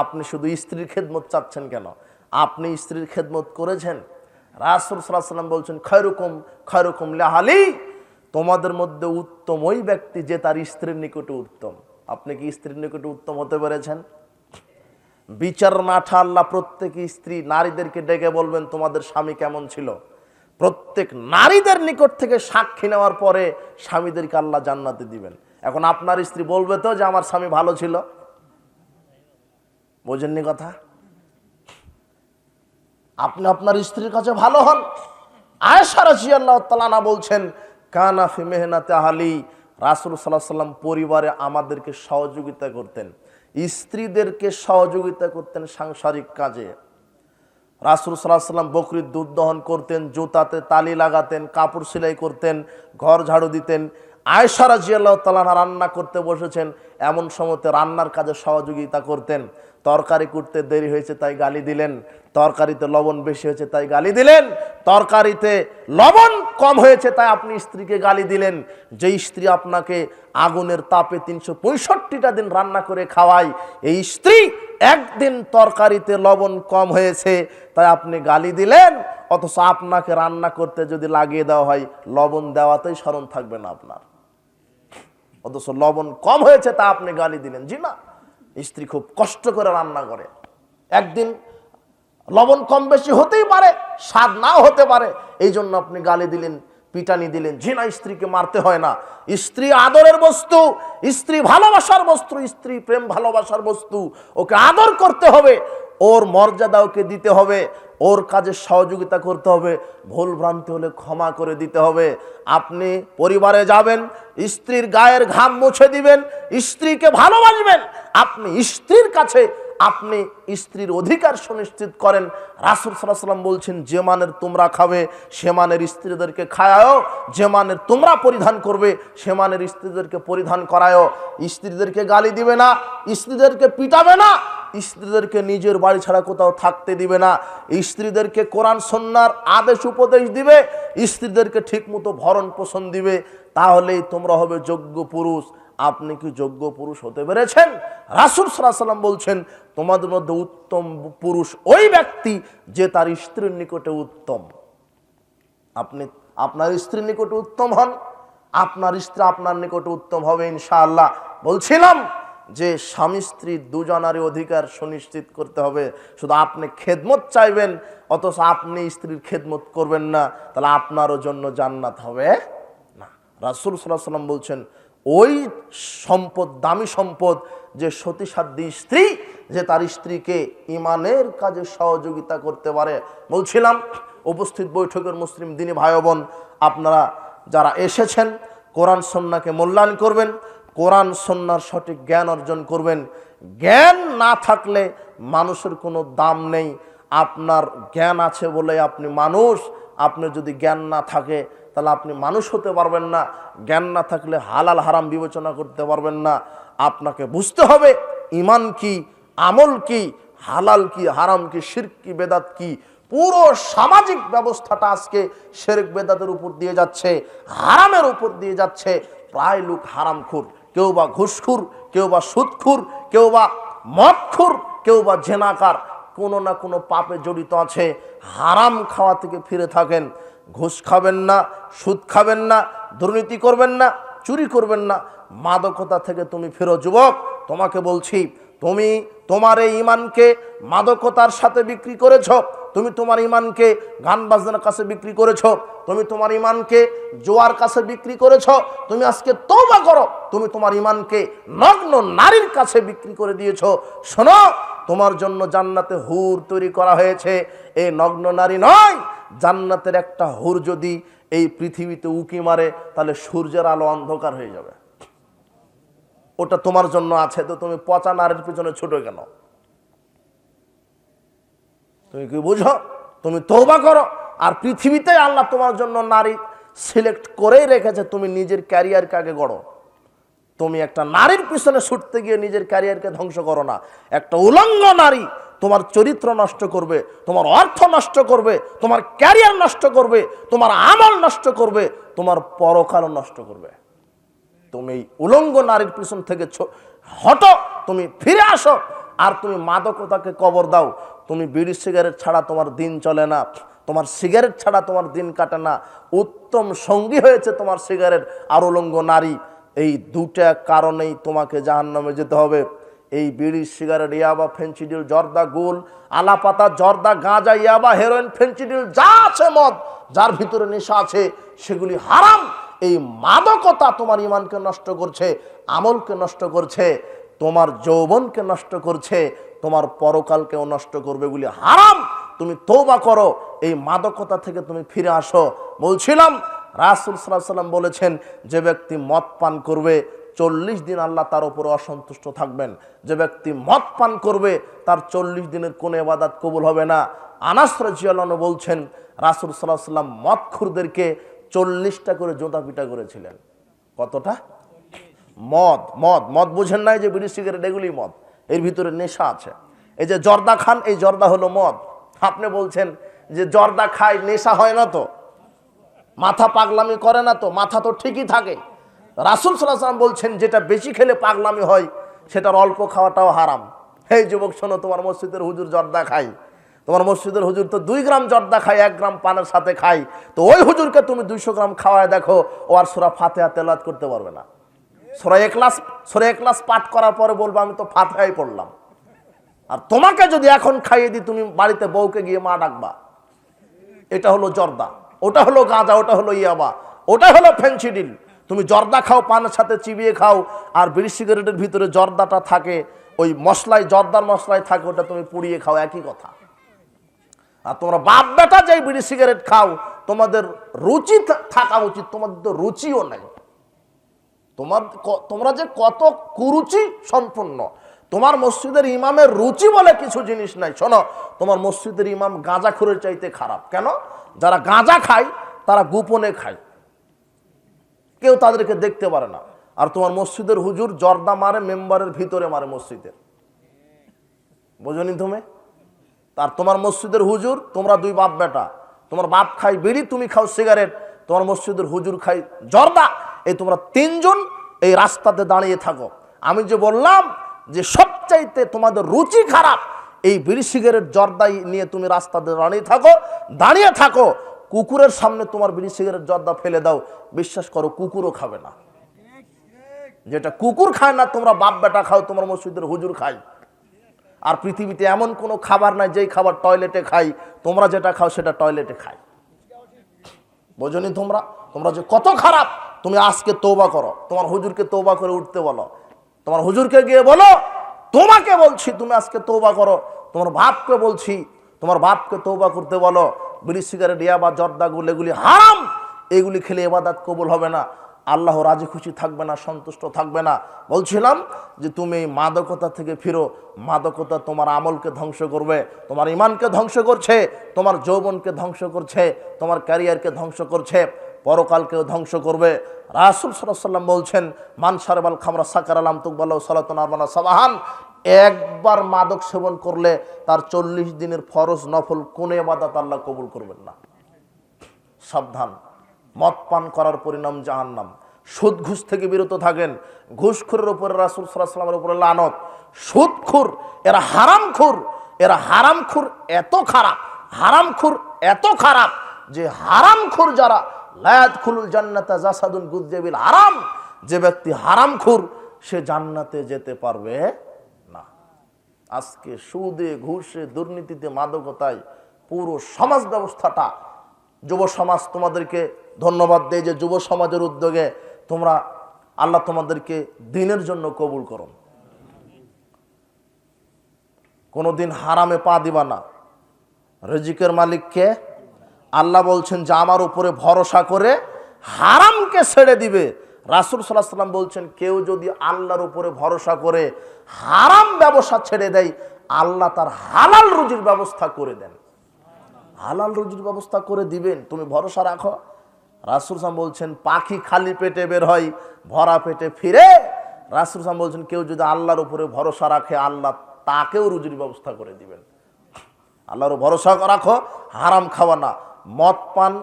আপনি শুধু স্ত্রীর খেদমত চাচ্ছেন কেন? আপনি স্ত্রীর খেদমত করেছেন? রাসূল সাল্লাল্লাহু আলাইহি ওয়াসাল্লাম বলছেন, খয়রুকুম লিআহলি, তোমাদের মধ্যে উত্তম ওই ব্যক্তি যে তার স্ত্রীর নিকটে উত্তম। আপনি কি স্ত্রীর নিকটে উত্তম হতে পেরেছেন? বিচার মাঠে আল্লাহ প্রত্যেক স্ত্রী নারীদেরকে ডেকে বলবেন তোমাদের স্বামী কেমন ছিল। প্রত্যেক নারীদের নিকট থেকে সাক্ষী নেওয়ার পরে স্বামীদেরকে আল্লাহ জান্নাতে দিবেন। এখন আপনার স্ত্রী বলবে তো যে আমার স্বামী ভালো ছিল? বোঝেননি কথা? আপনি আপনার স্ত্রীর কাছে ভালো হন। আয়েশা রাদিয়াল্লাহু তাআলা আনহা বলছেন, কানা ফি মেহনাতে আহলি, রাসূল সাল্লাল্লাহু আলাইহি ওয়াসাল্লাম পরিবারে আমাদেরকে সহযোগিতা করতেন, স্ত্রীদেরকে সহযোগিতা করতেন সাংসারিক কাজে। রাসূল সাল্লাল্লাহু আলাইহি ওয়াসাল্লাম বকরির দুধ দহন করতেন, জুতাতে তালি লাগাতেন, কাপড় সেলাই করতেন, ঘর ঝাড়ু দিতেন। আয়েশা রাদিয়াল্লাহু তাআলা আনহা রান্না করতে বসেছেন, এমন সময়তে রান্নার কাজে সহযোগিতা করতেন। তরকারি করতে দেরি হয়েছে তাই গালি দিলেন, তরকারিতে লবণ বেশি হয়েছে তাই গালি দিলেন, তরকারিতে লবণ কম হয়েছে তাই আপনি স্ত্রীকে গালি দিলেন। যে স্ত্রী আপনাকে আগুনের তাপে 365টা দিন রান্না করে খাওয়ায়, এই স্ত্রী একদিন তরকারিতে লবণ কম হয়েছে তাই আপনি গালি দিলেন, অথচ আপনাকে রান্না করতে যদি লাগিয়ে দেওয়া হয় লবণ দেওয়াতেই স্মরণ থাকবে না আপনার, অথচ লবণ কম হয়েছে তা আপনি গালি দিলেন। জি না, স্ত্রী খুব কষ্ট করে রান্না করে, একদিন লবণ কম বেশি হতেই পারে, স্বাদ নাও হতে পারে, এই জন্য আপনি গালি দিলেন, পিটানি দিলেন। জি না, স্ত্রীকে মারতে হয় না। স্ত্রী আদরের বস্তু, স্ত্রী ভালোবাসার বস্তু, স্ত্রী প্রেম ভালোবাসার বস্তু। ওকে আদর করতে হবে, ওর মর্যাদা ওকে দিতে হবে, ওর কাজে সহযোগিতা করতে হবে, ভুল ভ্রান্তি হলে ক্ষমা করে দিতে হবে। আপনি পরিবারে যাবেন, স্ত্রীর গায়ের ঘাম মুছে দিবেন, স্ত্রীকে ভালোবাসবেন। আপনি স্ত্রীর কাছে আপনি স্ত্রীর অধিকার সুনিশ্চিত করেন। রাসূল সাল্লাল্লাহু আলাইহি ওয়াসাল্লাম বলছেন, যে মানের তোমরা খাবে সে মানের স্ত্রীদেরকে খাওয়াও, যে মানের তোমরা পরিধান করবে সে মানের স্ত্রীদেরকে পরিধান করায়ও। স্ত্রীদেরকে গালি দিবে না, স্ত্রীদেরকে পিটাবে না, স্ত্রীদেরকে নিজের বাড়ি ছাড়া কোথাও থাকতে দিবে না, স্ত্রীদেরকে কোরআন সুন্নাহর আদেশ উপদেশ দিবে, স্ত্রীদেরকে ঠিকমতো ভরণ পোষণ দিবে, তাহলেই তোমরা হবে যোগ্য পুরুষ। আপনি কি যোগ্য পুরুষ হতে পেরেছেন? রাসূল সাল্লাল্লাহু আলাইহি ওয়াসাল্লাম বলছেন, তোমাদের মধ্যে উত্তম পুরুষ ওই ব্যক্তি যে তার স্ত্রীর নিকটে উত্তম। আপনি আপনার স্ত্রীর নিকটে উত্তম হন, আপনার স্ত্রী আপনার নিকটে উত্তম হবে ইনশাআল্লাহ। বলছিলাম যে স্বামী স্ত্রী দুজনারই অধিকার সুনিশ্চিত করতে হবে। শুধু আপনি খেদমত চাইবেন অথচ আপনি স্ত্রীর খেদমত করবেন না, তাহলে আপনারও জন্য জান্নাত হবে না। রাসূল সাল্লাল্লাহু আলাইহি ওয়াসাল্লাম বলছেন, ওই সম্পদ দামি সম্পদ যে সতীসাধ্যী স্ত্রী, যে তার স্ত্রীকে ইমানের কাজে সহযোগিতা করতে পারে। বলছিলাম উপস্থিত বৈঠকের মুসলিম দিনী ভাই বোন, আপনারা যারা এসেছেন কোরআন সুন্নাহকে মূল্যায়ন করবেন, কোরআন সুন্নাহর সঠিক জ্ঞান অর্জন করবেন। জ্ঞান না থাকলে মানুষের কোনো দাম নেই। আপনার জ্ঞান আছে বলে আপনি মানুষ, আপনার যদি জ্ঞান না থাকে তাহলে আপনি মানুষ হতে পারবেন না। জ্ঞান না থাকলে হালাল হারাম বিবেচনা করতে পারবেন না। আপনাকে বুঝতে হবে ঈমান কি, আমল কি, হালাল কি, হারাম কি, শিরক কি, বেদাত কি। পুরো সামাজিক ব্যবস্থাটা আজকে শিরক বেদাতের উপর দিয়ে যাচ্ছে, হারামের উপর দিয়ে যাচ্ছে। প্রায় লোক হারামখোর, কেউ বা ঘুষখোর, কেউ বা সুদখোর, কেউ বা মদখোর, কেউ বা জেনাকার, কোনো না কোনো পাপে জড়িত আছে। হারাম খাওয়া থেকে ফিরে থাকেন। ঘুষ খাবেন না, সুদ খাবেন না, দুর্নীতি করবেন না, চুরি করবেন না, মাদকতা থেকে তুমি ফিরো। যুবক, তোমাকে বলছি, তুমি তোমার এই ঈমানকে মাদকতার সাথে বিক্রি করেছ, তুমি তোমার ঈমানকে গান বাজনার কাছে বিক্রি করেছ, তুমি তোমার ঈমানকে জোয়ার কাছে বিক্রি করেছ। তুমি আজকে তওবা করো, তুমি তোমার ঈমানকে নগ্ন নারীর কাছে বিক্রি করে দিয়েছ। শোনো, তোমার জন্য জান্নাতে হুর তৈরি করা হয়েছে, এই নগ্ন নারী নয়। জান্নাতের একটা হুর যদি এই পৃথিবীতে উকি মারে তাহলে সূর্যের আলো অন্ধকার হয়ে যাবে। ওটা তোমার জন্য আছে, তো তুমি পচা নারীর পিছনে ছুটে কেন? তুমি কি বুঝো? তুমি তওবা করো। আর পৃথিবীতে আল্লাহ তোমার জন্য নারী সিলেক্ট করেই রেখেছে, তুমি নিজের ক্যারিয়ারকে আগে গড়ো। তুমি একটা নারীর পিছনে ছুটতে গিয়ে নিজের ক্যারিয়ারকে ধ্বংস করো না। একটা উলঙ্গ নারী তোমার চরিত্র নষ্ট করবে, তোমার অর্থ নষ্ট করবে, তোমার ক্যারিয়ার নষ্ট করবে, তোমার আমল নষ্ট করবে, তোমার পরকাল নষ্ট করবে। তুমি উলঙ্গ নারীর পিছন থেকে হটো, তুমি ফিরে আসো। আর তুমি মাদকতাকে কবর দাও। তুমি বিড়ি সিগারেট ছাড়া তোমার দিন চলে না, তোমার সিগারেট ছাড়া তোমার দিন কাটে না। উত্তম সঙ্গী হয়েছে তোমার সিগারেট আর উলঙ্গ নারী। এই দুটা কারণেই তোমাকে জাহান্নামে যেতে হবে। এই বিড়ি সিগারেট, ইয়াবা, ফেন্সিডিল, জর্দা, গুল, আলাপাতা, জর্দা, গাঁজা, ইয়াবা, হেরোইন, ফেন্সিডিল যা আছে, মদ যার ভিতরে নেশা আছে, সেগুলি হারাম। এই মাদকতা তোমার ঈমানকে নষ্ট করছে, আমলকে নষ্ট করছে, তোমার যৌবনকে নষ্ট করছে, তোমার পরকালকেও নষ্ট করবে। এগুলি হারাম। তুমি তওবা করো, এই মাদকতা থেকে তুমি ফিরে আসো। বলছিলাম রাসূল সাল্লাল্লাহু আলাইহি ওয়াসাল্লাম বলেছেন, যে ব্যক্তি মদ পান করবে 40 দিন আল্লাহ তার উপরে অসন্তুষ্ট থাকবেন। যে ব্যক্তি মদ পান করবে তার 40 দিনের কোনো ইবাদত কবুল হবে না। আনাস রাদিয়াল্লাহু আনহু বলছেন, রাসূল সাল্লাল্লাহু আলাইহি ওয়াসাল্লাম মদখোরদেরকে 40টা করে জোতা পিটা করেছিলেন। কতটা? মদ মদ মদ বুঝেন নাই যে বিড়ি সিগারেট এগুলি মদ, এর ভিতরে নেশা আছে। এই যে জর্দা খান, এই জর্দা হলো মদ। আপনি বলছেন যে জর্দা খায় নেশা হয় না তো, মাথা পাগলামি করে না তো? মাথা তো ঠিকই থাকে। রাসূল সাল্লাল্লাহু আলাইহি ওয়াসাল্লাম বলছেন, যেটা বেশি খেলে পাগলামি হয় সেটার অল্প খাওয়াটাও হারাম। এই যুবক শোনো, তোমার মসজিদের হুজুর জর্দা খায়, তোমার মসজিদের হুজুর তো 2 গ্রাম জর্দা খায় 1 গ্রাম পানের সাথে খায়। তো ওই হুজুরকে তুমি 200 গ্রাম খাওয়ায় দেখো, ও আর সূরা ফাতিহা তেলাওয়াত করতে পারবে না। সূরা ইখলাস পাঠ করার পরে বলবো আমি তো ফাতিহাই পড়লাম। আর তোমাকে যদি এখন খাইয়ে দিই, তুমি বাড়িতে বউকে গিয়ে মা ডাকবা। এটা হলো জর্দা, ওটা হলো গাঁজা, ওটা হলো ইয়াবা, ওটা হলো ফেন্সিডিল। তুমি জর্দা খাও, পানের সাথে চিবিয়ে খাও, আর বিড়ি সিগারেটের ভিতরে জর্দাটা থাকে, ওই মশলায়, জর্দার মশলায় থাকে, ওটা তুমি পুড়িয়ে খাও, একই কথা। আর তোমরা বাপ বেটা যে বিড়ি সিগারেট খাও, তোমাদের রুচি থাকা উচিত, তোমাদের তো রুচিও নাই। তোমরা যে কত কুরুচি সম্পন্ন। তোমার মসজিদের ইমামের রুচি বলে কিছু জিনিস নাই। শোনো, তোমার মসজিদের ইমাম গাঁজাখোরের চাইতে খারাপ। কেন? যারা গাঁজা খায় তারা গোপনে খায়, কেউ তাদেরকে দেখতে পারে না। আর তোমার মসজিদের হুজুর জর্দা মারে, মেম্বারের ভিতরে মারে মসজিদের, বোঝনি তুমি? আর তোমার মসজিদের হুজুর, তোমরা 2 বাপ বেটা, তোমার বাপ খায় বিড়ি, তুমি খাও সিগারেট, তোমার মসজিদের হুজুর খায় জর্দা। এই তোমরা 3 জন এই রাস্তাতে দাঁড়িয়ে থাকো। আমি যে বললাম যে সবচাইতে তোমাদের রুচি খারাপ, এই বিড়ি সিগারেট জর্দাই নিয়ে তুমি রাস্তাতে দাঁড়িয়ে থাকো। কুকুরের সামনে তোমার বিড়ি সিগারেট জর্দা ফেলে দাও, বিশ্বাস করো কুকুরও খাবে না। যেটা কুকুর খায় না, তোমরা বাপ বেটা খাও, তোমার মসজিদের হুজুর খায়। আর পৃথিবীতে এমন কোনো খাবার নাই যেই খাবার টয়লেটে খাই, তোমরা যেটা খাও সেটা টয়লেটে খাই। বোঝনি তোমরা? তোমরা যে কত খারাপ। তুমি আজকে তওবা করো, তোমার হুজুরকে তওবা করে উঠতে বলো, তোমার হুজুরকে গিয়ে বলো, তোমাকে বলছি তুমি আজকে তওবা করো। তোমার বাপকে বলছি, তোমার বাপকে তওবা করতে বলো। বিড়ি সিগারেট, ইয়াবা, জর্দা, গুল এগুলি হারাম। এগুলি খেলে ইবাদত কবুল হবে না, আল্লাহ রাজি খুশি থাকবে না, সন্তুষ্ট থাকবে না। বলছিলাম যে তুমি এই মাদকতা থেকে ফিরো। মাদকতা তোমার আমলকে ধ্বংস করবে, তোমার ঈমানকে ধ্বংস করছে, তোমার যৌবনকে ধ্বংস করছে, তোমার ক্যারিয়ারকে ধ্বংস করছে, পরকালকেও ধ্বংস করবে। রাসূল সাল্লাল্লাহু আলাইহি ওয়াসাল্লাম বলছেন, মান শারাবাল খামরা সাকারা লাম তুকবালু সালাতুন আরবানা সাবাহান। একবার মাদক সেবন করলে তার 40 দিনের ফরজ নফল কোন ইবাদত আল্লাহ কবুল করবেন না। সাবধান, মদ পান করার পরিণাম জাহান্নাম। সুদ ঘুষ থেকে বিরত থাকেন। ঘুষখোরের উপরে রাসূল সাল্লাল্লাহু আলাইহি ওয়াসাল্লামের উপরে লানত। সুদখোর, এরা হারামখোর, এরা হারামখোর এত খারাপ, হারামখোর এত খারাপ যে হারামখোর যারা, লা ইয়াদখুলুল জান্নাতা জাসাদুন গুযযা বিল হারাম। যে ব্যক্তি হারামখোর সে জান্নাতে যেতে পারবে না। আজকে সুদে, ঘুষে, দুর্নীতিতে, মাদকতায় পুরো সমাজ ব্যবস্থাটা, যুব সমাজ তোমাদেরকে ধন্যবাদ দেয় যে যুব সমাজের উদ্যোগে তোমরা, আল্লাহ তোমাদেরকে দ্বীনের জন্য কবুল করুন। কোনোদিন হারামে পা দিবা না। রিজিকের মালিককে আল্লাহ বলছেন যে আমার উপরে ভরসা করে হারামকে ছেড়ে দিবে। রাসূল সাল্লাল্লাহু আলাইহি ওয়াসাল্লাম বলছেন, কেউ যদি আল্লাহর উপরে ভরসা করে হারাম ব্যবসা ছেড়ে দেয়, আল্লাহ তার হালাল রুজির ব্যবস্থা করে দেন। হালাল রুজির ব্যবস্থা করে দিবেন, তুমি ভরসা রাখো। রাসূল সাল্লাল্লাহু বলছেন পাখি খালি পেটে বের হয়, ভরা পেটে ফিরে। রাসূল সাল্লাল্লাহু বলছেন কেউ যদি আল্লাহর উপরে ভরসা রাখে, আল্লাহ তাকেও রুজির ব্যবস্থা করে দিবেন। আল্লাহর ভরসা রাখো, হারাম খাওয়া না, মদ পান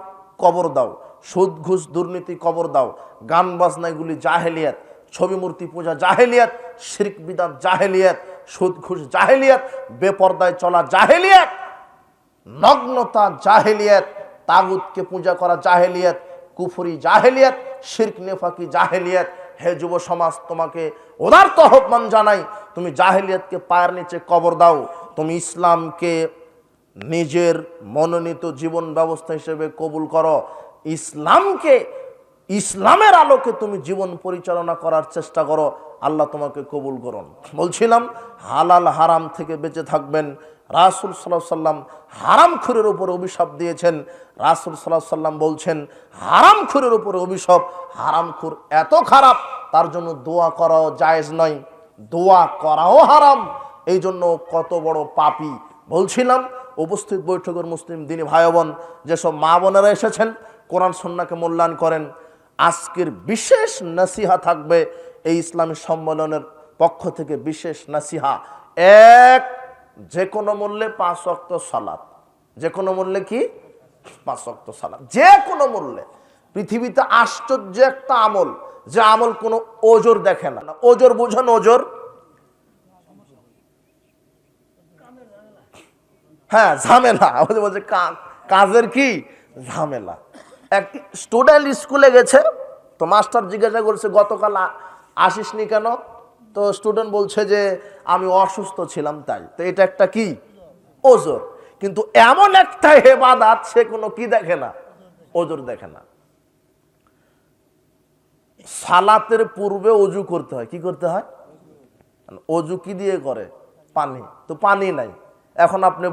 কবর দাও, সুদ ঘুষ দুর্নীতি কবর দাও, গান বাজনা এগুলি জাহেলিয়াত, ছবি মূর্তি পূজা জাহেলিয়াত, শিরক বিদআত জাহেলিয়াত, সুদ ঘুষ জাহেলিয়াত, বেপরদায় চলা জাহেলিয়াত, নগ্নতা জাহেলিয়াত, তাগুতকে পূজা করা জাহেলিয়াত, কুফরি জাহেলিয়াত, শিরক নেফাকি জাহেলিয়াত। হে যুব সমাজ, তোমাকে উদারত আহ্বান জানাই, তুমি জাহেলিয়াতকে পায়ের নিচে কবর দাও, তুমি ইসলামকে নিজের মনোনীত জীবন ব্যবস্থা হিসেবে কবুল করো, ইসলামকে, ইসলামের আলোকে তুমি জীবন পরিচালনা করার চেষ্টা করো, আল্লাহ তোমাকে কবুল করুন। বলছিলাম হালাল হারাম থেকে বেঁচে থাকবেন। রাসূল সাল্লাল্লাহু আলাইহি সাল্লাম হারামখোরের উপর অভিশাপ দিয়েছেন। রাসূল সাল্লাল্লাহু আলাইহি সাল্লাম বলছেন হারামখোরের উপর অভিশাপ, হারামখোর এত খারাপ তার জন্য দোয়া করাও জায়েজ নয়, দোয়া করাও হারাম, এই জন্য কত বড় পাপী। বলছিলাম উপস্থিত বৈঠকের মুসলিম দিনী ভাই বোন, যেসব মা বোনেরা এসেছেন কোরআন সুন্নাহকে মূল্যায়ন করেন, আজকের বিশেষ নসিহা থাকবে এই ইসলামী সম্মেলনের পক্ষ থেকে। বিশেষ নসিহা, এক, যে কোনো মূল্যে 5 ওয়াক্ত সালাত, যে কোনো মূল্যে কি 5 ওয়াক্ত সালাত, যে কোনো মূল্যে। পৃথিবীতে আশ্চর্য একটা আমল, যে আমল কোনো ওজোর দেখে না। ওজোর বুঝেন? ওজোর, হ্যাঁ ঝামেলা, আমাদের বলছে কাজের কি ঝামেলা। এক স্টুডেন্ট স্কুলে গেছে, তো মাস্টার জিজ্ঞাসা করছে গতকাল আসিসনি কেন? তো স্টুডেন্ট বলছে যে আমি অসুস্থ ছিলাম তাই। তো এটা একটা কি ওজোর, কিন্তু এমন একটা ইবাদত সে কোনো কি দেখে না, ওজোর দেখে না। সালাতের পূর্বে ওযু করতে হয়, কি করতে হয়? ওযু কি দিয়ে করে? পানি, তো পানি নাই। এখন আপনি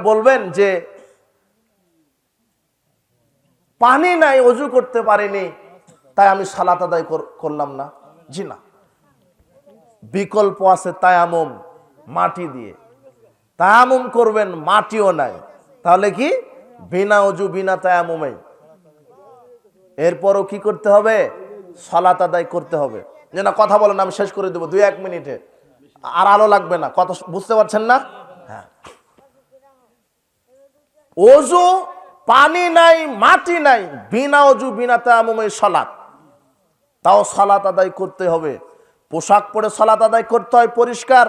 বলবেন যে পানি নাই, ওযু করতে পারিনি, তাই আমি সালাত আদায় করলাম না। জি না, বিকল্প আছে তায়াম্মুম, মাটি দিয়ে তায়াম্মুম করবেন, মাটিও নাই, তাহলে কি বিনা ওযু বিনা তায়াম্মুমে এরপরও কি করতে হবে? সালাত আদায় করতে হবে। যে না কথা বলেন, আমি শেষ করে দেবো 2-1 মিনিটে, আর আলো লাগবে না, কথা বুঝতে পারছেন না? হ্যাঁ, ওযু পানি নাই, মাটি নাই, বিনা ওযু বিনা তায়াম্মুমে সালাত, তাও সালাত আদায় করতে হবে। পোশাক পরে সালাত আদায় করতে হয়, পরিষ্কার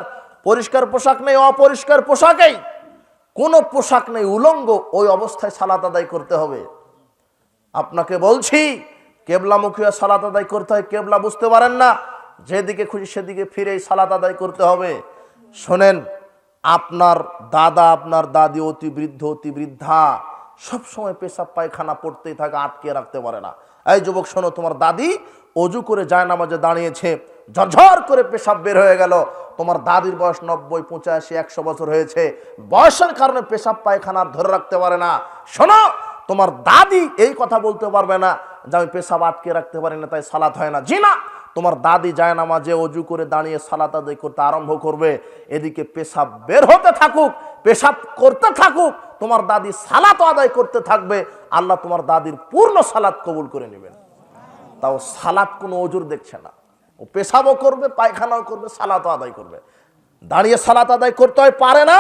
পরিষ্কার পোশাক নেই, অপরিষ্কার পোশাকেই, কোনো পোশাক নেই, উলঙ্গ, ওই অবস্থায় সালাত আদায় করতে হবে। আপনাকে বলছি কেবলামুখী সালাত আদায় করতে হয়, কেবলা বুঝতে পারেন না, যেদিকে খুশি সেদিকে ফিরেই সালাত আদায় করতে হবে। শোনেন, আপনার দাদা আপনার দাদি অতি বৃদ্ধ অতি বৃদ্ধা সব সময় পেশাব পায়খানা পড়তেই থাকে, আটকে রাখতে পারে না। এই যুবক শোনো, তোমার দাদি অজু করে জায়নামাজে দাঁড়িয়েছে, ঝরঝর করে পেশাব বের হয়ে গেল, তোমার দাদির বয়স 90, 85, 100 বছর হয়েছে, বয়সের কারণে পেশাব পায়খানা ধরে রাখতে পারে না। শোনো, তোমার দাদি এই কথা বলতে পারবে না যে আমি পেশাব আটকে রাখতে পারি না তাই সালাত হয় না। জি না, তোমার দাদি জায়নামাজে অজু করে দাঁড়িয়ে সালাত আদায় করতে আরম্ভ করবে, এদিকে পেশাব বের হতে থাকুক, পেশাব করতে থাকুক, তোমার দাদি সালাত আদায় করতে থাকবে, আল্লাহ তোমার দাদির পূর্ণ সালাত কবুল করে নেবেন। তাও সালাত কোনো ওজুর দেখছে না, ও পেশাবও করবে, পায়খানাও করবে, সালাতও আদায় করবে। দাঁড়িয়ে সালাত আদায় করতে হয়, পারে না,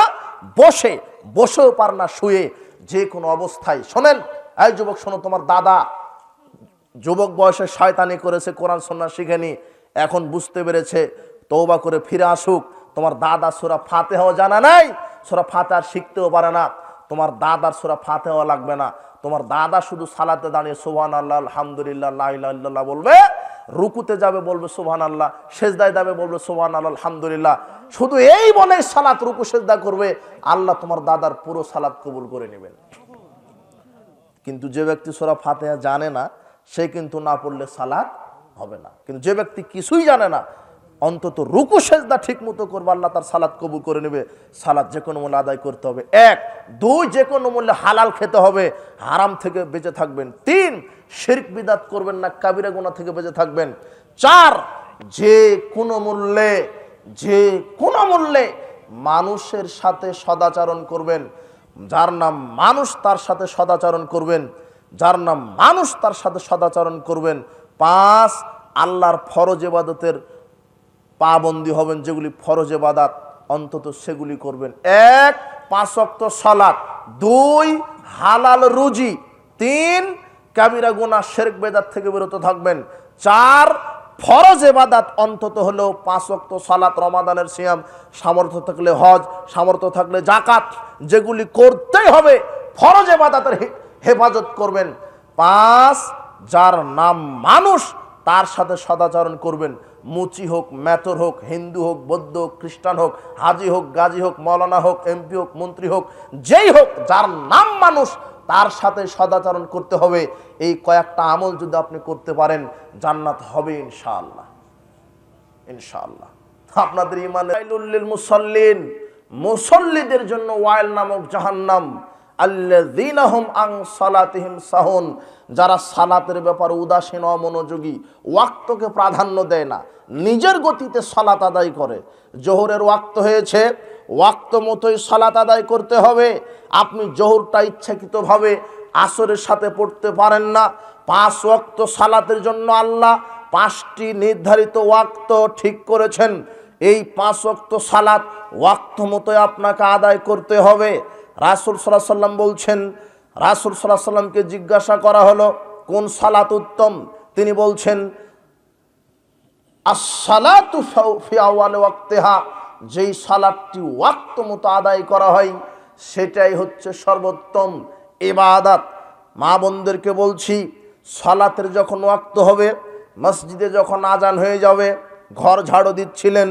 বসেও পারে না, শুয়ে, যে কোনো অবস্থায়। শোনেন, এই যুবক শোনো, তোমার দাদা যুবক বয়সে শয়তানি করেছে, কোরআন সুন্নাহ শিখেনি, এখন বুঝতে পেরেছে, তওবা করে ফিরে আসুক। তোমার দাদা সূরা ফাতিহাও জানা নাই, সূরা ফাতিহা শিখতেও পারে না, তোমার দাদার সূরা ফাতিহাও লাগবে না। তোমার দাদা শুধু সালাতে দাঁড়িয়ে সুবহানাল্লাহ, আলহামদুলিল্লাহ, লা ইলাহা ইল্লাল্লাহ বলবে, রুকুতে যাবে বলবে সুবহানাল্লাহ, সেজদায় যাবে বলবে সুবহানাল্লাহ, আলহামদুলিল্লাহ, শুধু এই বলে সালাত রুকু সেজদা করবে, আল্লাহ তোমার দাদার পুরো সালাত কবুল করে নেবেন। কিন্তু যে ব্যক্তি সূরা ফাতিহা জানে না, সে কিন্তু না পড়লে সালাত হবে না। কিন্তু যে ব্যক্তি কিছুই জানে না, অন্তত রুকু সেজদা ঠিক মতো করবে, আল্লাহ তার সালাত কবুল করে নেবে। সালাত যে কোনো মূল্যে আদায় করতে হবে। 1, 2, যে কোনো মূল্যে হালাল খেতে হবে, হারাম থেকে বেঁচে থাকবেন। 3, শিরক বিদআত করবেন না, কাবিরা গুনাহ থেকে বেঁচে থাকবেন। 4, যে কোনো মূল্যে যে কোনো মূল্যে মানুষের সাথে সদাচরণ করবেন, যার নাম মানুষ তার সাথে সদাচরণ করবেন, যার নাম মানুষ তার সাথে সদাচরণ করবেন। 5, আল্লাহর ফরজ ইবাদতের পাবন্দী হবেন, যেগুলি ফরজ ইবাদত অন্তত সেগুলি করবেন। 1, 5 ওয়াক্ত সালাত। 2, হালাল রুজি। 3, কাবিরা গুনাহ শিরক বেদাত থেকে বিরত থাকবেন। 4, ফরজ ইবাদত অন্তত হলেও 5 ওয়াক্ত সালাত, রমাদানের সিয়াম, সামর্থ্য থাকলে হজ, সামর্থ্য থাকলে যাকাত, যেগুলি করতেই হবে ফরজ ইবাদতের হেফাজত করবেন। 5, যার নাম মানুষ তার সাথে সদাচরণ করবেন। মুচি হোক, মেথর হোক, হিন্দু হোক, বৌদ্ধ হোক, খ্রিস্টান হোক, হাজি হোক, গাজী হোক, মৌলানা হোক, এমপি হোক, মন্ত্রী হোক, যেই হোক, যার নাম মানুষ তার সাথে সদাচরণ করতে হবে। এই কয়েকটা আমল যদি আপনি করতে পারেন, জান্নাত হবে ইনশাআল্লাহ, ইনশাআল্লাহ। আপনাদের ইমানে ওয়াইলুল মুসাল্লিন, মুসল্লিদের জন্য ওয়াইল নামক জাহান্নাম। আল্লাযীনা হুম আন সালাতিহিম সাহুন, যারা সালাতের ব্যাপারে উদাসীন, অমনোযোগী, ওয়াক্তকে প্রাধান্য দেয় না, নিজের গতিতে সালাত আদায় করে। জোহরের ওয়াক্ত হয়েছে, ওয়াক্ত মতোই সালাত আদায় করতে হবে। আপনি জোহরটা ইচ্ছাকৃতভাবে আসরের সাথে পড়তে পারেন না। 5 ওয়াক্ত সালাতের জন্য আল্লাহ 5টি নির্ধারিত ওয়াক্ত ঠিক করেছেন। এই 5 ওয়াক্ত সালাত ওয়াক্ত মতোই আপনাকে আদায় করতে হবে। রাসূল সাল্লাল্লাহু আলাইহি ওয়াসাল্লাম বলছেন, রাসূল সাল্লাল্লাহু আলাইহি ওয়াসাল্লামকে জিজ্ঞাসা করা হলো কোন সালাত উত্তম, তিনি বলছেন as-salatu fi awwal waqtiha, যেই সালাতটি ওয়াক্ত মতো আদায় করা হয় সেটাই হচ্ছে সর্বোত্তম ইবাদত। মা বোনদেরকে বলছি, সালাতের যখন ওয়াক্ত হবে, মসজিদে যখন আজান হয়ে যাবে, ঘর ঝাড়ু দিচ্ছিলেন,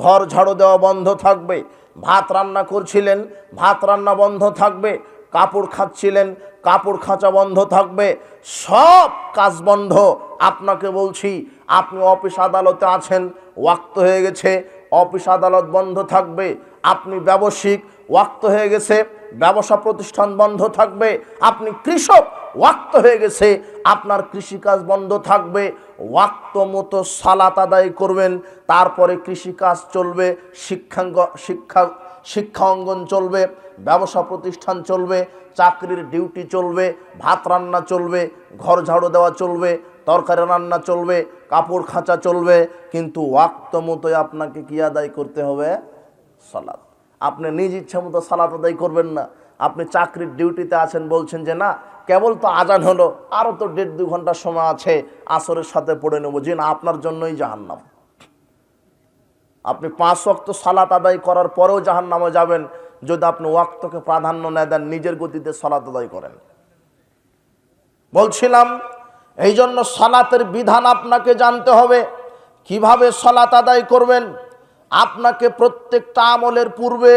ঘর ঝাড়ু দেওয়া বন্ধ থাকবে। ভাত রান্না করছিলেন, ভাত রান্না বন্ধ থাকবে। কাপড় খাচ্ছিলেন, কাপড় খাঁচা বন্ধ থাকবে। সব কাজ বন্ধ। আপনাকে বলছি, আপনি অফিস আদালতে আছেন, ওয়াক্ত হয়ে গেছে, অফিস আদালত বন্ধ থাকবে। আপনি ব্যবসায়িক, ওয়াক্ত হয়ে গেছে, ব্যবসা প্রতিষ্ঠান বন্ধ থাকবে। আপনি কৃষক, ওয়াক্ত হয়ে গেছে, আপনার কৃষিকাজ বন্ধ থাকবে। ওয়াক্ত মতো সালাত আদায় করবেন, তারপরে কৃষিকাজ চলবে, শিক্ষা অঙ্গন চলবে, ব্যবসা প্রতিষ্ঠান চলবে, চাকরির ডিউটি চলবে, ভাত রান্না চলবে, ঘর ঝাড়ু দেওয়া চলবে, তরকারি রান্না চলবে, কাপড় খাঁচা চলবে। কিন্তু ওয়াক্ত মতোই আপনাকে কি আদায় করতে হবে? সালাত। আপনি নিজ ইচ্ছা মতো সালাত আদায় করবেন না। আপনি চাকরির ডিউটিতে আছেন, বলছেন যে না, কেবল তো আজান হলো, আরও তো 1.5-2 ঘন্টা সময় আছে, আসরের সাথে পড়ে নেব। যে না, আপনার জন্যই জাহান্নাম। আপনি 5 ওয়াক্ত সালাত আদায় করার পরেও জাহান্নামে যাবেন যদি আপনি ওয়াক্তকে প্রাধান্য না দেন, নিজের গতিতে সালাত আদায় করেন। বলছিলাম, এই জন্য সালাতের বিধান আপনাকে জানতে হবে। কিভাবে সালাত আদায় করবেন, আপনাকে প্রত্যেকটা আমলের পূর্বে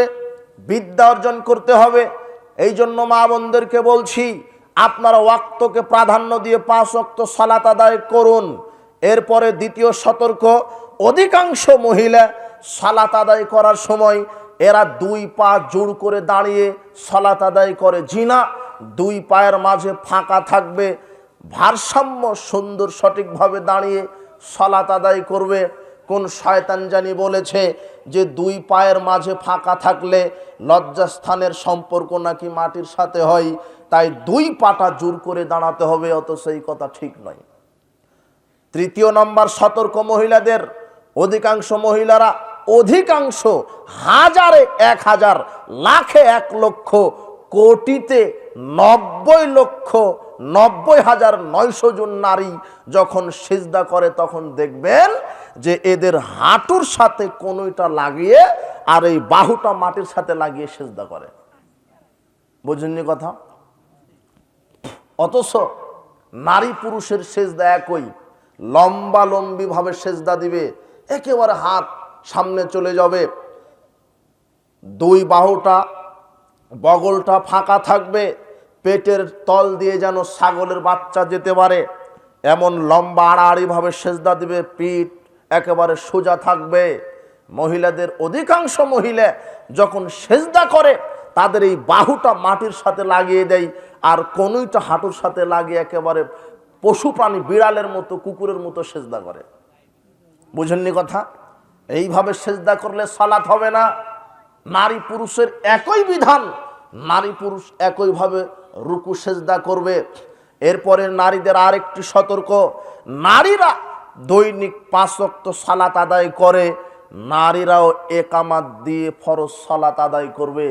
বিদ্যা অর্জন করতে হবে। এই জন্য মা বোনদেরকে বলছি, আপনারা ওয়াক্তকে প্রাধান্য দিয়ে 5 ওয়াক্ত সালাত আদায় করুন। এরপরে দ্বিতীয় সতর্ক, অধিকাংশ মহিলা সালাত আদায় করার সময় এরা 2 পা জোড় করে দাঁড়িয়ে সালাত আদায় করে। জিনা, 2 পায়ের মাঝে ফাঁকা থাকবে, ভারসাম্য সুন্দর সঠিকভাবে দাঁড়িয়ে সালাত আদায় করবে। কোন শয়তান জানি বলেছে যে 2 পায়ের মাঝে ফাঁকা থাকলে লজ্জাস্থানের সম্পর্ক নাকি মাটির সাথে হয়, তাই 2 পাটা জোর করে দাঁড়াতে হবে, অথচ এই কথা ঠিক নয়। তৃতীয় নম্বর সতর্ক মহিলাদের, অধিকাংশ মহিলারা, অধিকাংশ হাজারে 1000, লাখে 1 লক্ষ, কোটিতে 90,90,900 জন নারী যখন সিজদা করে তখন দেখবেন যে এদের হাঁটুর সাথে কোনটা লাগিয়ে আর এই বাহুটা মাটির সাথে লাগিয়ে সিজদা করে। বুঝেননি কথা? অথচ নারী পুরুষের সিজদা একই, লম্বালম্বি ভাবে সিজদা দিবে, একেবারে হাত সামনে চলে যাবে, 2 বাহুটা, বগলটা ফাঁকা থাকবে, পেটের তল দিয়ে যেন ছাগলের বাচ্চা যেতে পারে এমন লম্বা আড়াআড়ি ভাবে সিজদা দিবে, পিঠ একেবারে সোজা থাকবে। মহিলাদের অধিকাংশ মহিলা যখন সিজদা করে তাদের এই বাহুটা মাটির সাথে লাগিয়ে দেয় আর কোনটা হাঁটুর সাথে লাগিয়ে একেবারে পশু প্রাণী, বিড়ালের মতো, কুকুরের মতো সিজদা করে। বুঝেননি কথা? এইভাবে সেজদা করলে সালাত হবে না। নারী পুরুষের একই বিধান, নারী পুরুষ একইভাবে রুকু সেজদা করবে। এরপরে নারীদের আরেকটি সতর্ক, নারীরা দৈনিক 5 ওয়াক্ত সালাত আদায় করে, নারীরাও একামাত দিয়ে ফরজ সালাত আদায় করবে।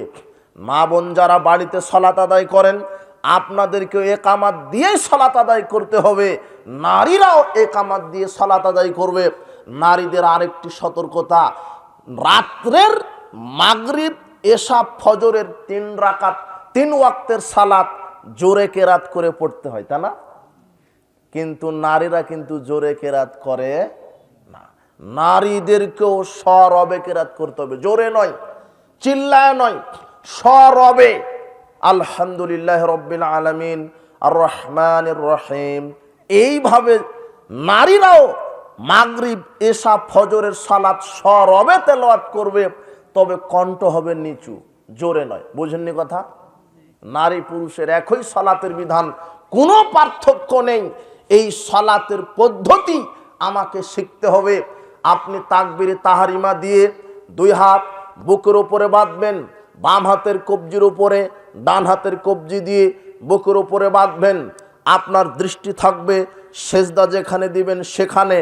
মা বোন যারা বাড়িতে সালাত আদায় করেন, আপনাদেরকেও একামাত দিয়ে সালাত আদায় করতে হবে, নারীরাও একামাত দিয়ে সালাত আদায় করবে। নারীদের আরেকটি সতর্কতা, রাত্রের মাগরিব এশা ফজরের 3 রাকাত 3 ওয়াক্তের সালাত জোরে কেরাত করে পড়তে হয়, তা না? কিন্তু নারীরা কিন্তু জোরে কেরাত করে না, নারীদেরকেও সরবে কেরাত করতে হবে, জোরে নয়, চিল্লায় নয়, সরবে। আলহামদুলিল্লাহ রব্বিল আলামিন আর রহমানির রহিম, এইভাবে নারীরাও মাগরিব এশা ফজরের সালাত সরবে তেলাওয়াত করবে, তবে কণ্ঠ হবে নিচু, জোরে নয়। বুঝেননি কথা? নারী পুরুষের একই সালাতের বিধান, কোনো পার্থক্য নেই। এই সালাতের পদ্ধতি আমাকে শিখতে হবে। আপনি তাকবীরে তাহরিমা দিয়ে 2 হাত বুকের উপরে বাঁধবেন, বাম হাতের কবজির উপরে, ডান হাতের কবজি দিয়ে বুকের উপরে বাঁধবেন। আপনার দৃষ্টি থাকবে সেজদা যেখানে দিবেন সেখানে,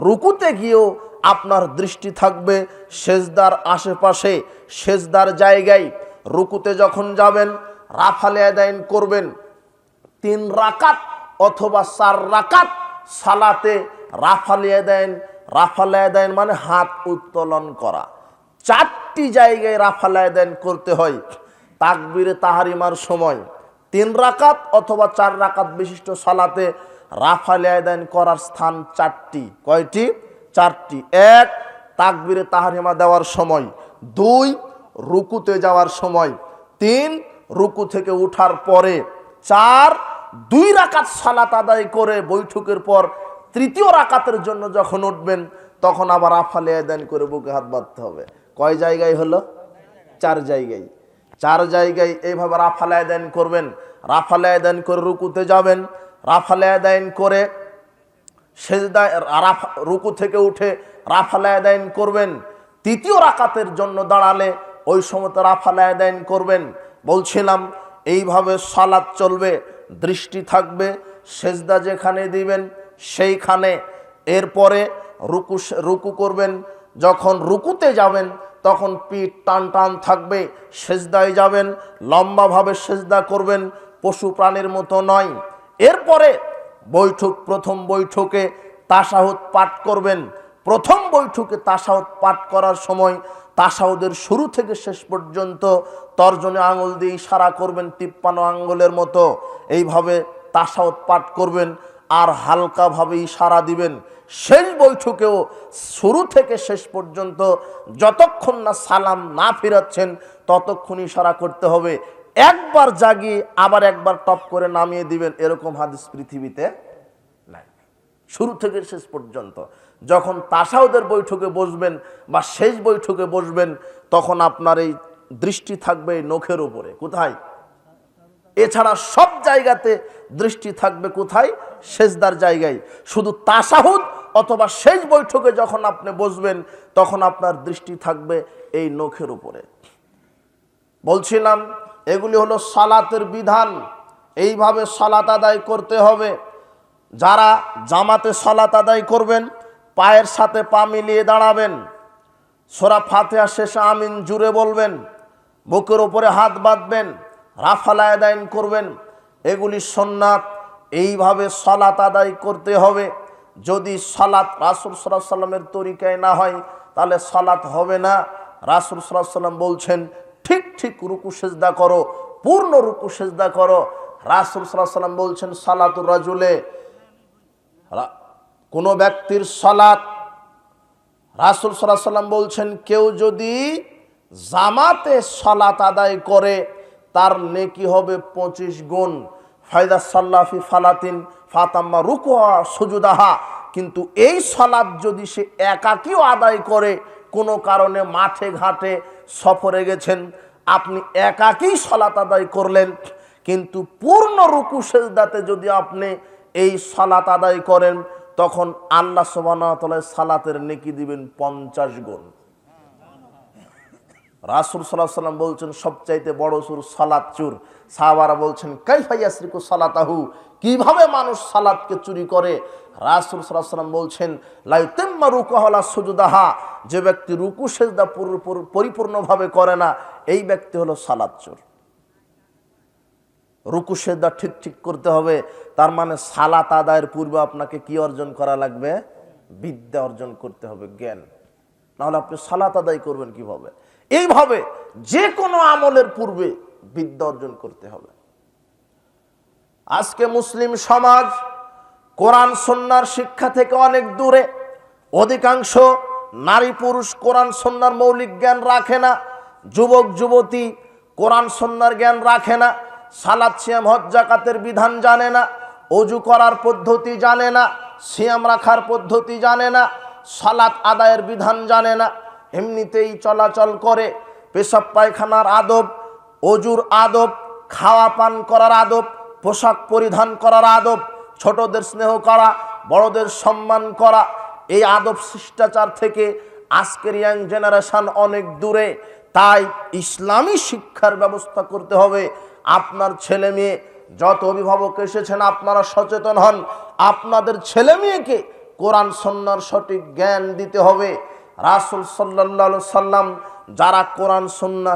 রুকুতে গিয়েও আপনার দৃষ্টি থাকবে সেজদার আশেপাশে, সেজদার জায়গায়। রুকুতে যখন যাবেন রাফালে আদায়ন করবেন 3 রাকাত অথবা 4 রাকাত সালাতে রাফালে আদায়ন। রাফালে আদায়ন মানে হাত উত্তোলন করা, 4টি জায়গায় রাফালে আদায়ন করতে হয়। তাকবীরে তাহরিমার সময় 3 রাকাত অথবা 4 রাকাত বিশিষ্ট সালাতে রাফালে আদায়ন করার স্থান 4টি। কয়টি? 4টি। 1 তাকবীরে তাহরিমা দেওয়ার সময়, 2 রুকুতে যাওয়ার সময়, 3 রুকু থেকে উঠার পরে, 4 2 রাকাত সালাত আদায় করে বৈঠকের পর 3য় রাকাতের জন্য যখন উঠবেন তখন আবার রাফালে আদায়ন করে বুকে হাত বাঁধতে হবে। কয় জায়গায় হলো? 4 জায়গায়। 4 জায়গায় এইভাবে রাফালে আদায়ন করবেন। রাফালে আদায়ন করে রুকুতে যাবেন, রাফালে আদায়ন করে সেজদায় রুকু থেকে উঠে রাফালে আদায়ন করবেন। 3য় রাকাতের জন্য দাঁড়ালে ওই সময় রাফালে আদায়ন করবেন। বলছিলাম এইভাবে সালাত চলবে, দৃষ্টি থাকবে সেজদা যেখানে দিবেন সেইখানে। এরপরে রুকু করবেন, যখন রুকুতে যাবেন তখন পিঠ টান টান থাকবে, সেজদায় যাবেন লম্বাভাবে সেজদা করবেন, পশু প্রাণীর মতো নয়। এরপরে বৈঠক, প্রথম বৈঠকে তাশাহুদ পাঠ করবেন। প্রথম বৈঠকে তাশাহুদ পাঠ করার সময় তাশাহুদের শুরু থেকে শেষ পর্যন্ত তর্জনী আঙুল দিয়ে ইশারা করবেন 53 আঙ্গুলের মতো, এইভাবে তাশাহুদ পাঠ করবেন আর হালকাভাবে ইশারা দিবেন। শেষ বৈঠকেও শুরু থেকে শেষ পর্যন্ত যতক্ষণ না সালাম না ফিরাচ্ছেন ততক্ষণ ইশারা করতে হবে। একবার জাগিয়ে আবার একবার টপ করে নামিয়ে দিবেন, এরকম হাদিস পৃথিবীতে নাই। শুরু থেকে শেষ পর্যন্ত যখন তাশাহুদের বৈঠকে বসবেন বা শেষ বৈঠকে বসবেন তখন আপনার এই দৃষ্টি থাকবে নখের উপরে। কোথায়? এছাড়া সব জায়গাতে দৃষ্টি থাকবে কোথায়? সেজদার জায়গায়। শুধু তাশাহুদ অথবা শেষ বৈঠকে যখন আপনি বসবেন তখন আপনার দৃষ্টি থাকবে এই নখের উপরে। বলছিলাম এগুলি হলো সালাতের বিধান, এইভাবে সালাত আদায় করতে হবে। যারা জামাতে সালাত আদায় করবেন পায়ের সাথে পা মিলিয়ে দাঁড়াবেন, সূরা ফাতিহা শেষে আমিন জুড়ে বলবেন, বুকের উপরে হাত বাঁধবেন, রাফালে আদায় করবেন। এগুলি সুন্নাত, এইভাবে সালাত আদায় করতে হবে। যদি সালাত রাসূল সাল্লাল্লাহু আলাইহি সাল্লামের তরিকায় না হয় তাহলে সালাত হবে না। রাসূল সাল্লাল্লাহু আলাইহি সাল্লাম বলছেন ঠিক ঠিক রুকু সেজদা করো, পূর্ণ রুকু সেজদা করো। রাসূল সাল্লাল্লাহু আলাইহি সাল্লাম বলছেন সালাতুর রাজুলে, কোন ব্যক্তির সালাত, রাসূল সাল্লাল্লাহু আলাইহি সাল্লাম বলছেন কেউ যদি জামাতে সালাত আদায় করে তার নেকি হবে 25 গুণ। ফায়দা সাল্লাফি ফালাতিন ফাতাম্মা রুকুহা সুজুদাহা। কিন্তু এই সালাত যদি সে একাকীও আদায় করে, কোনো কারণে মাঠে ঘাটে সফরে গেছেন, আপনি একাকী সালাত আদায় করলেন, কিন্তু পূর্ণ রুকু সেজদাতে যদি আপনি এই সালাত আদায় করেন তখন আল্লাহ সুবহানাহু ওয়া তাআলা সালাতের নেকি দিবেন 50 গুণ। রাসূল সাল্লাল্লাহু আলাইহি ওয়াসাল্লাম বলছেন সবচাইতে বড় চোর সালাত চোর। সাহাবারা বলছেন কাইফা ইয়াসরিকু সালাতাহু, কিভাবে মানুষ সালাতকে চুরি করে? রাসূল সাল্লাল্লাহু আলাইহি ওয়াসাল্লাম বলছেন লা ইউতিম্মা রুকুহা ওয়া সুজুদাহা, যে ব্যক্তি রুকু সিজদা পরিপূর্ণভাবে করে না এই ব্যক্তি হলো সালাত চোর। রুকু সিজদা ঠিক করতে হবে, তার মানে সালাত আদায়ের পূর্বে আপনাকে কি অর্জন করা লাগবে? বিদ্যা অর্জন করতে হবে, জ্ঞান। নাহলে আপনি সালাত আদায় করবেন কিভাবে? এইভাবে যে কোনো আমলের পূর্বে বিদ্যা অর্জন করতে হবে। আজকে মুসলিম সমাজ কোরআন সুন্নাহর শিক্ষা থেকে অনেক দূরে। অধিকাংশ নারী পুরুষ কোরআন সুন্নাহর মৌলিক জ্ঞান রাখে না, যুবক যুবতী কোরআন সুন্নাহর জ্ঞান রাখে না, সালাত সিয়াম হজ যাকাতের বিধান জানে না, ওযু করার পদ্ধতি জানে না, সিয়াম রাখার পদ্ধতি জানে না, সালাত আদায়ের বিধান জানে না, এমনিতেই চলাচল করে। পেশাব পায়খানার আদব, ওযুর আদব, খাওয়া পান করার আদব, পোশাক পরিধান করার আদব, ছোটদের স্নেহ করা, বড়দের সম্মান করা, এই আদব শিষ্টাচার থেকে আজকের ইয়াং জেনারেশন অনেক দূরে। তাই ইসলামী শিক্ষার ব্যবস্থা করতে হবে। আপনার ছেলে মেয়ে, যত অভিভাবক এসেছেন আপনারা সচেতন হন, আপনাদের ছেলে মেয়েকে কোরআন সুন্নাহর সঠিক জ্ঞান দিতে হবে। রাসূল সাল্লাল্লাহু আলাইহি সাল্লাম যারা কোরআন সুন্নাহ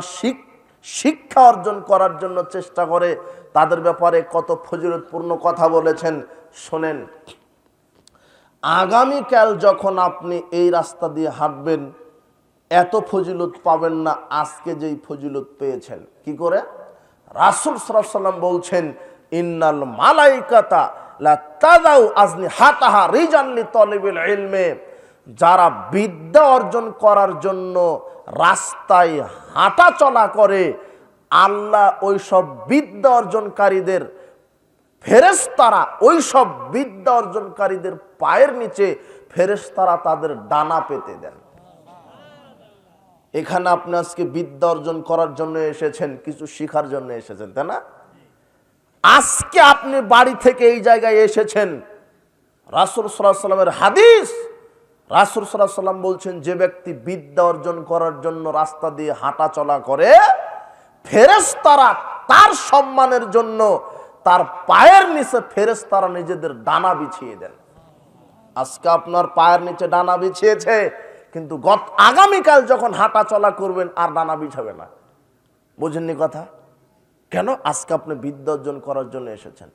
শিক্ষা অর্জন করার জন্য চেষ্টা করে তাদের ব্যাপারে কত ফজিলতপূর্ণ কথা বলেছেন, শোনেন। আগামীকাল যখন আপনি এই রাস্তা দিয়ে হাঁটবেন এত ফজিলত পাবেন না আজকে যেই ফজিলত পেয়েছেন। কি করে? রাসূল সাল্লাল্লাহু আলাইহি সাল্লাম বলছেন ইন্নাল মালাইকাতা লা তাযাউ আজনিহাতাহা রিজান লিতালিবিল ইলমি, যারা বিদ্যা অর্জন করার জন্য রাস্তায় হাঁটা চলা করে আল্লাহ ওই সব বিদ্যা অর্জনকারীদের ফেরেশতারা, ওই সব বিদ্যা অর্জনকারীদের পায়ের নিচে ফেরেশতারা তাদের ডানা পেতে দেন। এখানে আপনি আজকে বিদ্যা অর্জন করার জন্য এসেছেন, কিছু শিখার জন্য এসেছেন, তাই না? আজকে আপনি বাড়ি থেকে এই জায়গায় এসেছেন, রাসূল সাল্লাল্লাহু আলাইহি সাল্লামের হাদিস, রাসূল সাল্লাল্লাহু আলাইহি সাল্লাম বলছেন যে ব্যক্তি বিদ্যা অর্জন করার জন্য রাস্তা দিয়ে হাঁটা চলা করে ফেরেশতারা তার সম্মানের জন্য তার পায়ের নিচে ফেরেশতারা নিজেদের ডানা বিছিয়ে দেন। আজকে আপনার পায়ের নিচে ডানা বিছিয়েছে, কিন্তু আগামীকাল যখন হাঁটা চলা করবেন আর ডানা বিছাবে না। বুঝেননি কথা? কেন? আজকে আপনি বিদ্যা অর্জন করার জন্য এসেছেন।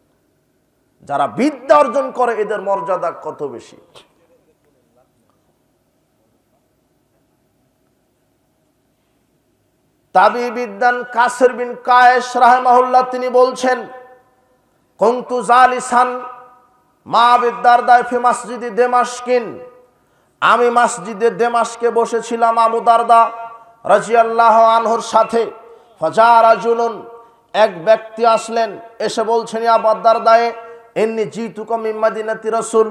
যারা বিদ্যা অর্জন করে এদের মর্যাদা কত বেশি। তাবি বিদ্যান কাসির বিন কায়েস রাহিমাহুল্লাহ তিনি বলছেন কুনতু জালিসান মা আবি দারদা ফি মসজিদে দেমাশকিন, আমি মসজিদে দেমাশকে বসেছিলাম আবু দারদা রাদিয়াল্লাহু আনহুর সাথে। ফাজা রাজুলুন, এক ব্যক্তি আসলেন, এসে বলছেন ইয়া আবু দারদায়ে ইন্নী জিতুকা মিন মদিনাতি রাসূল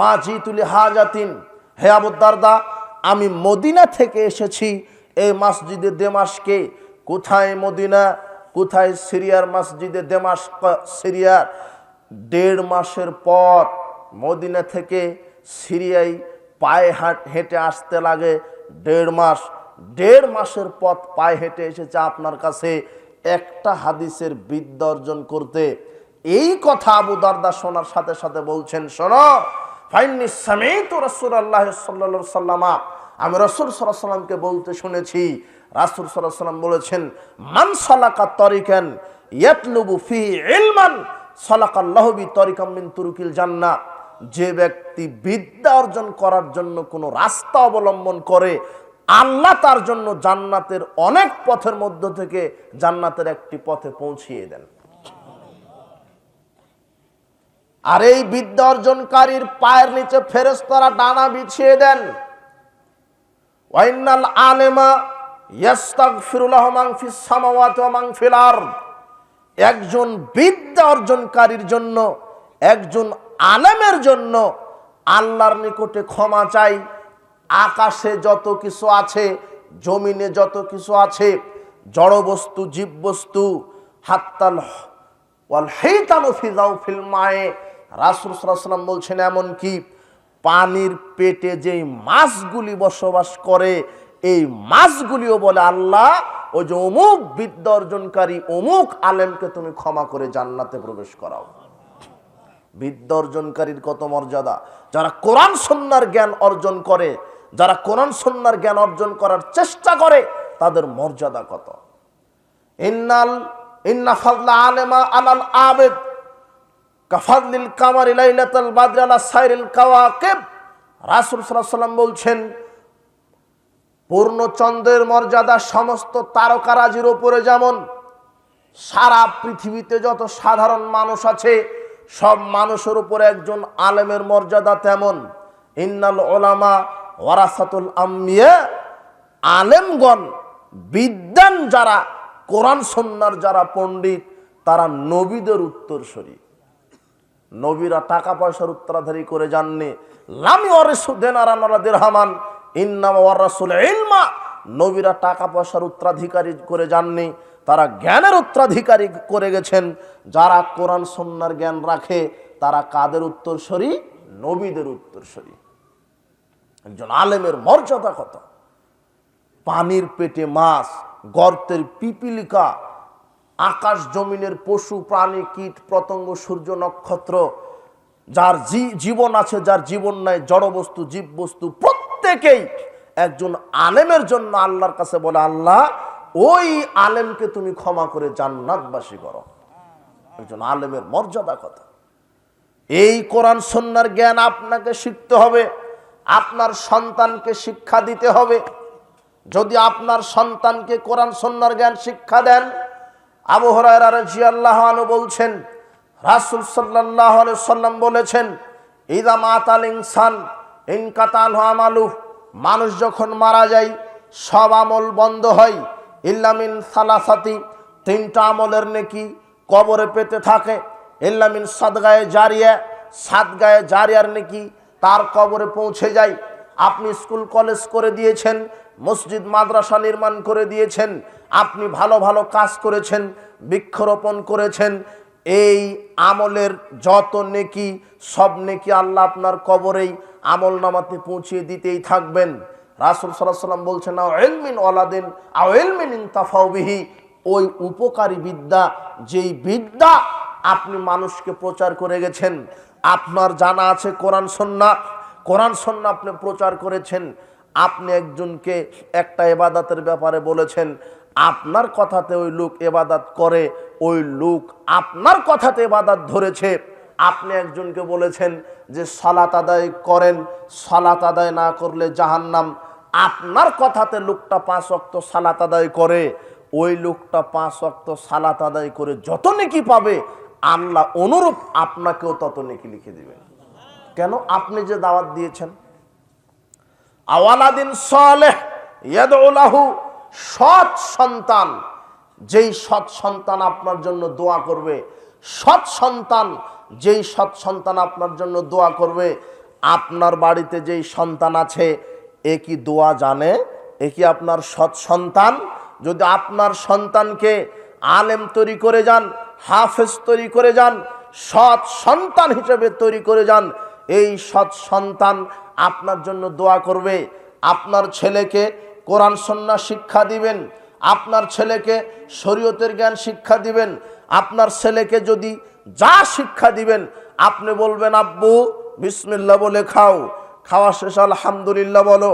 মা জিতু লিহাজাতিন, হে আবু দারদা আমি মদিনা থেকে এসেছি এই মসজিদে দেমাশকে। কোথায় মদিনা? কোথায়? সিরিয়ার মসজিদে দেমাশক, সিরিয়ার। 1.5 মাসের পর মদিনা থেকে সিরিয়ায় পায়ে হেঁটে আসতে লাগে 1.5 মাস। 1.5 মাসের পথ পায়ে হেঁটে এসেছে আপনার কাছে একটা হাদিসের বিদ্যা অর্জন করতে। এই কথা আবু দারদা শোনার সাথে সাথে বলছেন শোনো, ফাইন্নী সামিতু রাসূলুল্লাহ সাল্লাল্লাহু আলাইহি ওয়াসাল্লাম, আমি রাসূল সাল্লাল্লাহু আলাইহি ওয়াসাল্লামকে বলতে শুনেছি। রাসূল সাল্লাল্লাহু আলাইহি ওয়াসাল্লাম বলেছেন মান সালাকা তরিকান ইয়াতলুবু ফি ইলমান সালাকাল্লাহু বি তরিকাম মিন তুরুকিল জান্নাহ, যে ব্যক্তি বিদ্যা অর্জন করার জন্য কোনো রাস্তা অবলম্বন করে আল্লাহ তার জন্য জান্নাতের অনেক পথের মধ্য থেকে জান্নাতের একটি পথে পৌঁছিয়ে দেন। আর এই বিদ্যা অর্জনকারীর পায়ের নিচে ফেরেশতারা ডানা বিছিয়ে দেন। ওয়াইনাল আলেমা ইয়াস্তাগফিরু লাহু মান ফিস সামাওয়াতি ওয়া মান ফিল আরদ, একজন বিদ্যা অর্জনকারীর জন্য, একজন আলেমের জন্য আল্লাহর নিকটে ক্ষমা চাই। আকাশে যত কিছু আছে, জমিনে যত কিছু আছে, জড় বস্তু, জীব বস্তু, হাত্তাল ওয়াল হাইতানু ফি জাওফিল মায়ে, রাসূল সাল্লাল্লাহু আলাইহি ওয়াসাল্লাম বলছেন এমন কি পানির পেটে যেই মাছগুলি বসবাস করে এই মাছগুলিও বলে আল্লাহ ওই যে অমুক বিদ্যা অর্জনকারী অমুক আলেমকে তুমি ক্ষমা করে জান্নাতে প্রবেশ করাও। বিদ্যা অর্জনকারীর কত মর্যাদা, যারা কোরআন সুন্নাহর জ্ঞান অর্জন করে, যারা কোরআন সুন্নাহর জ্ঞান অর্জন করার চেষ্টা করে, তাদের মর্যাদা কত। ইন্না ফাদলা আলেমা আলাল আবেদ কাফাদলিল কামারি লাইলাতুল বাদরি আলা সাইরিল কাওয়াকিব। রাসূল সাল্লাল্লাহু আলাইহি ওয়াসাল্লাম বলছেন, পূর্ণ চন্দ্রের মর্যাদা সমস্ত তারকারাজির উপরে যেমন, সারা পৃথিবীতে যত সাধারণ মানুষ আছে সব মানুষের উপরে একজন আলেমের মর্যাদা তেমন। ইন্নাল উলামা ওয়ারাসাতুল আম্বিয়া, আলেমগণ বিদ্বান যারা, কোরআন সুন্নাহর যারা পণ্ডিত, তারা নবীদের উত্তরসূরি। নবীরা টাকা পয়সার উত্তরাধিকারী করে যাননি। লাম ওয়ারিসু দিনারান ওয়ালা দিরহামান ইন্নামা ওয়ারাসুল ইলমা। নবীরা টাকা পয়সার উত্তরাধিকারী করে যাননি, তারা জ্ঞানের উত্তরাধিকারী করে গেছেন। যারা কোরআন সুন্নাহর জ্ঞান রাখে তারা কাদের উত্তরসূরি? নবীদের উত্তরসূরি। একজন আলেমের মর্যাদা কত। পানির পেটে মাছ, গর্তের পিপিলিকা, আকাশ জমিনের পশু প্রাণী কীট পতঙ্গ সূর্য নক্ষত্র, যার জীবন আছে যার জীবন নাই, জড়বস্তু জীব বস্তু প্রত্যেকেই একজন আলেমের জন্য আল্লাহর কাছে বলে, আল্লাহ ওই আলেমকে তুমি ক্ষমা করে জান্নাতবাসী করো। একজন আলেমের মর্যাদা কত। এই কোরআন সুন্নাহর জ্ঞান আপনাকে শিখতে হবে, আপনার সন্তানকে শিক্ষা দিতে হবে। যদি আপনার সন্তানকে কোরআন সুন্নাহর জ্ঞান শিক্ষা দেন, আবু হুরায়রা রাদিয়াল্লাহু আনহু বলছেন, রাসূল সাল্লাল্লাহু আলাইহি ওয়াসাল্লাম বলেছেন, ইযা মাতাল ইনসান ইনকাতা আনহু আমালু, মানুষ যখন মারা যায় সব আমল বন্ধ হয়, ইল্লা মিন সালাসাতি, তিনটা আমলের নেকি কবরে পেতে থাকে, ইল্লা মিন সাদগায়ে জারিয়া, সাদগায়ে জারিয়ার নেকি তার কবরে পৌঁছে যায়। আপনি স্কুল কলেজ করে দিয়েছেন, মসজিদ মাদ্রাসা নির্মাণ করে দিয়েছেন, আপনি ভালো ভালো কাজ করেছেন, বৃক্ষরোপণ করেছেন, এই আমলের যত নেকি সব নেকি আল্লাহ আপনার কবরেই আমল নামাতে পৌঁছিয়ে দিতেই থাকবেন। রাসূল সাল্লাল্লাহু আলাইহি ওয়াসাল্লাম বলছেন, আও ইলমিন ওয়ালাদিন আও ইলমিন ইনতাফাউ বিহি, ওই উপকারী বিদ্যা, যেই বিদ্যা আপনি মানুষকে প্রচার করে গেছেন। আপনার জানা আছে কোরআন সুন্নাহ, কোরআন সুন্নাহ আপনি প্রচার করেছেন, আপনি একজনকে একটা ইবাদতের ব্যাপারে বলেছেন, আপনার কথাতে ওই লোক ইবাদত করে, ওই লোক আপনার কথাতে ইবাদত ধরেছে। আপনি একজনকে বলেছেন যে সালাত আদায় করেন, সালাত আদায় না করলে জাহান্নাম, আপনার কথাতে লোকটা 5 ওয়াক্ত সালাত আদায় করে, ওই লোকটা 5 ওয়াক্ত সালাত আদায় করে যত নেকি পাবে আল্লাহ অনুরূপ আপনাকেও তত নেকি লিখে দিবেন। কেন? আপনি যে দাওয়াত দিয়েছেন। আওয়ালাদিন সালেহ ইয়াদউ লাহু, সৎ সন্তান, যেই সৎ সন্তান আপনার জন্য দোয়া করবে, সৎ সন্তান, যেই সৎ সন্তান আপনার জন্য দোয়া করবে। আপনার বাড়িতে যেই সন্তান আছে এ কি দোয়া জানে? এ কি আপনার সৎ সন্তান? যদি আপনার সন্তানকে আলেম তৈরি করে যান, হাফেজ তৈরি করে যান, সৎ সন্তান হিসেবে তৈরি করে যান, এই সৎ সন্তান আপনার জন্য দোয়া করবে। আপনার ছেলেকে কোরআন সুন্নাহ শিক্ষা দিবেন, আপনার ছেলেকে শরীয়তের জ্ঞান শিক্ষা দিবেন। আপনার ছেলেকে যদি যা শিক্ষা দিবেন, আপনি বলবেন আব্বু বিসমিল্লাহ বলে খাও, খাওয়া শেষ আলহামদুলিল্লাহ বলো,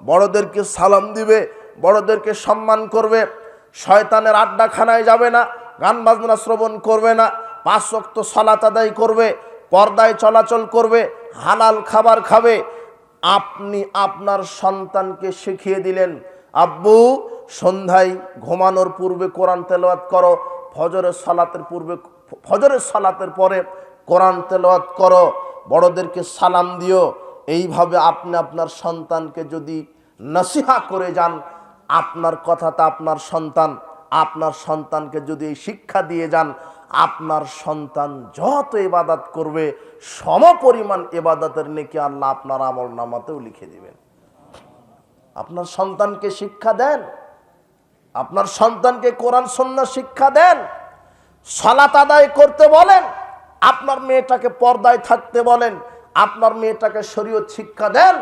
বড়দেরকে সালাম দিবে, বড়দেরকে সম্মান করবে, শয়তানের আড্ডাখানায় যাবে না, গান বাজনা শ্রবণ করবে না, 5 ওয়াক্ত সালাত আদায় করবে, পর্দায় চলাচল করবে, হালাল খাবার খাবে। আপনি আপনার সন্তানকে শিখিয়ে দিলেন, আব্বু সন্ধ্যায় ঘুমানোর পূর্বে কোরআন তেলাওয়াত করো, ফজরের সালাতের পরে কোরআন তেলাওয়াত করো, বড়দেরকে সালাম দিও। এইভাবে আপনি আপনার সন্তানকে যদি নসিহা করে যান, আপনার কথাতে আপনার সন্তানকে যদি এই শিক্ষা দিয়ে যান, আপনার সন্তান যত ইবাদত করবে সমপরিমাণ ইবাদতের নেকি আল্লাহ আপনার আমল নামাতেও লিখে দিবেন। আপনার সন্তানকে শিক্ষা দেন, আপনার সন্তানকে কোরআন সুন্নাহ শিক্ষা দেন, সালাত আদায় করতে বলেন, আপনার মেয়েটাকে পর্দায় থাকতে বলেন, আপনার মেয়েটাকে শরীয়ত শিক্ষা দেন।